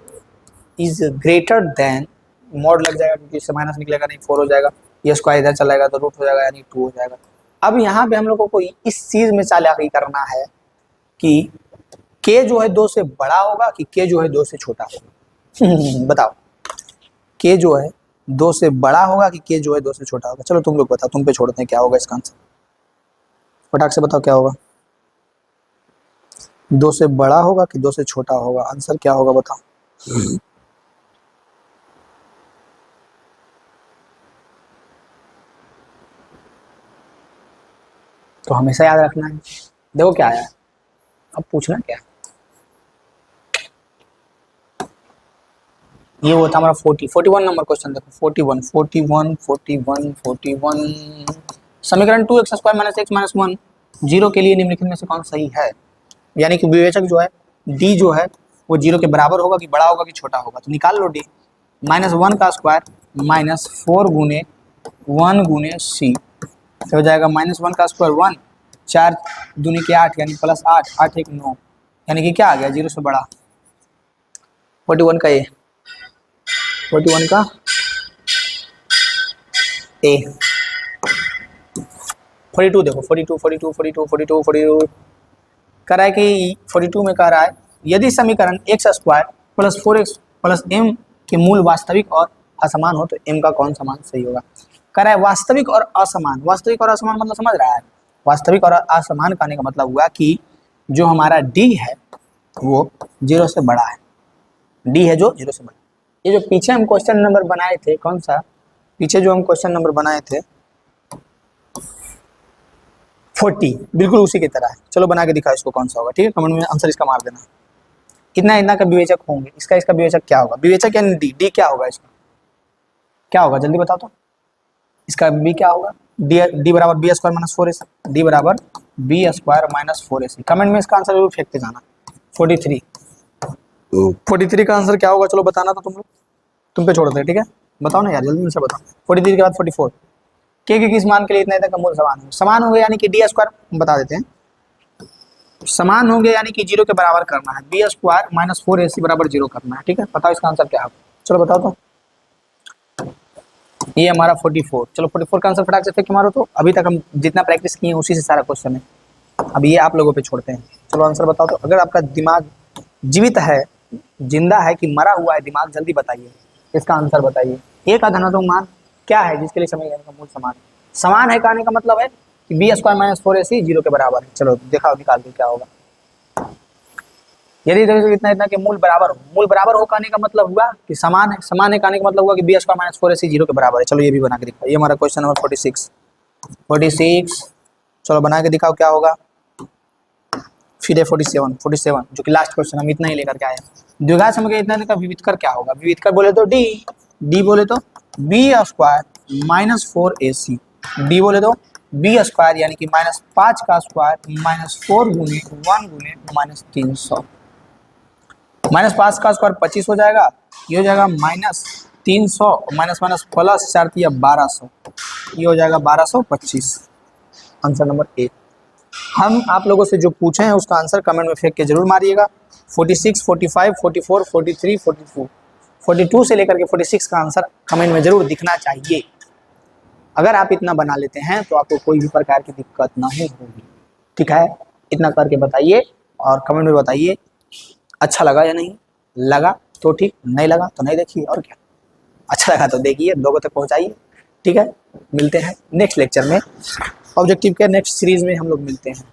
is greater than, mod लग जाएगा क्योंकि इससे माइनस निकलेगा नहीं, 4 हो जाएगा, ये स्क्वायर इधर चला जाएगा तो रूट हो जाएगा यानी 2 हो जाएगा। अब यहाँ पे हम लोगों को इस चीज में चालाकी करना है कि k जो है 2 से बड़ा होगा कि k जो है 2 से छोटा होगा बताओ, k जो है 2 से बड़ा होगा कि k जो है 2 से छोटा होगा। चलो तुम लोग बताओ, तुम पे छोड़ते हैं क्या होगा इसका आंसर, फटाक से बताओ क्या होगा। 2 से बड़ा होगा कि 2 से छोटा होगा? आंसर क्या होगा बताओ। तो हमेशा याद रखना है। देखो क्या है, अब पूछना क्या है। ये वो था हमारा 41 नंबर क्वेश्चन। देखो 41 समीकरण 2x² - x - 1 जीरो के लिए निम्नलिखित में से कौन सही है? यानी कि विवेचक जो है डी जो है वो जीरो के बराबर होगा कि बड़ा होगा कि छोटा होगा, तो निकाल लो डी। -1 का स्क्वायर -4 गुने 1 गुने सी, तो हो जाएगा -1 का स्क्वायर 1, 4 दूनी के 8 यानी +8, 8 1 9, यानी कि क्या आ गया जीरो से बड़ा। 41 का ए, 41 का ए। 42 देखो 42 कह रहा है कि 42 में कह रहा है यदि समीकरण x² + 4x + m के मूल वास्तविक और असमान हो तो m का कौन सा मान सही होगा। कह रहा है वास्तविक और असमान। वास्तविक और असमान मतलब समझ रहा है? वास्तविक और असमान कहने का मतलब हुआ कि जो हमारा d है वो 0 से बड़ा है। d है जो 0 से बड़ा। ये जो पीछे हम क्वेश्चन नंबर बनाए थे, कौन सा पीछे जो हम क्वेश्चन नंबर बनाए थे 40, बिल्कुल उसी की तरह है। चलो बना के दिखाओ इसको कौन सा होगा, ठीक है? कमेंट में आंसर इसका मार देना। इतना इतना का विवेचक होंगे, इसका विवेचक क्या होगा? विवेचक यानी डी क्या होगा? इसका क्या होगा जल्दी बताओ तो। इसका बी क्या होगा? डी बराबर B square minus 4ac, D बराबर B square minus 4ac। Comment में इसका आंसर जरूर फेंकते जाना। 43 का आंसर क्या होगा चलो बताना। तो तुम लोग तुम पे छोड़ दे, ठीक है? बताओ ना यार जल्दी से बताओ। 43 के बाद 44 के किस मान के लिए इतना इतना का मूल समान होंगे यानी कि डी स्क्वायर बता देते हैं। समान होंगे यानी कि 0 के बराबर करना है। बी स्क्वायर माइनस 4ac बराबर 0 करना है, ठीक है? बताओ इसका आंसर क्या होगा, चलो बताओ तो। ये हमारा 44। चलो 44 का आंसर फटाक से फेंक मारो। तो अभी तक हम जितना प्रैक्टिस किए हैं उसी से सारा क्वेश्चन है। अब ये आप लोगों पे छोड़ते हैं। चलो आंसर बताओ तो। अगर आपका दिमाग जीवित है, जिंदा है कि मरा हुआ है दिमाग, जल्दी बताइए इसका आंसर बताइए। एक का धनात्मक मान क्या है जिसके लिए समीकरण का मूल समान है? समान है कहने का मतलब है कि बी स्क्वायर माइनस 4ac 0 के बराबर है। चलो दिखाओ निकाल दो क्या होगा। यदि इतना इतना के मूल बराबर हो कहने का मतलब हुआ कि समान है। समान है कहने का मतलब हुआ कि बी स्क्वायर माइनस 4ac 0 के बराबर है। चलो ये भी बना के दिखाओ। ये हमारा क्वेश्चन नंबर 46। चलो बना के दिखाओ क्या होगा। फिर 47 जो कि लास्ट क्वेश्चन, हम इतना ही लेकर के आए। द्विघात समीकरण इतना का विविधकर क्या होगा? विविधकर बोले तो डी बोले तो B square minus 4ac, D बोले तो बी स्क्वायर यानी कि -5 का स्क्वायर -4 गुने 1 गुने -300। -5 का स्क्वायर 25 हो जाएगा, ये हो जाएगा -300 माइनस माइनस प्लस 4 या 1200, ये हो जाएगा 1225। Answer number A. हम आप लोगों से जो पूछे हैं उसका आंसर कमेंट में फेंक के जरूर मारिएगा। 46, 45, 44, 43, 42 से लेकर के 46 का आंसर कमेंट में जरूर दिखना चाहिए। अगर आप इतना बना लेते हैं तो आपको कोई भी प्रकार की दिक्कत नहीं होगी, ठीक है? इतना करके बताइए और कमेंट में बताइए अच्छा लगा या नहीं लगा तो ठीक, नहीं लगा तो नहीं देखिए, और क्या। अच्छा लगा तो देखिए, लोगों तक पहुंचाइए, ठीक है? मिलते हैं नेक्स्ट लेक्चर में। ऑब्जेक्टिव के नेक्स्ट सीरीज में हम लोग मिलते हैं।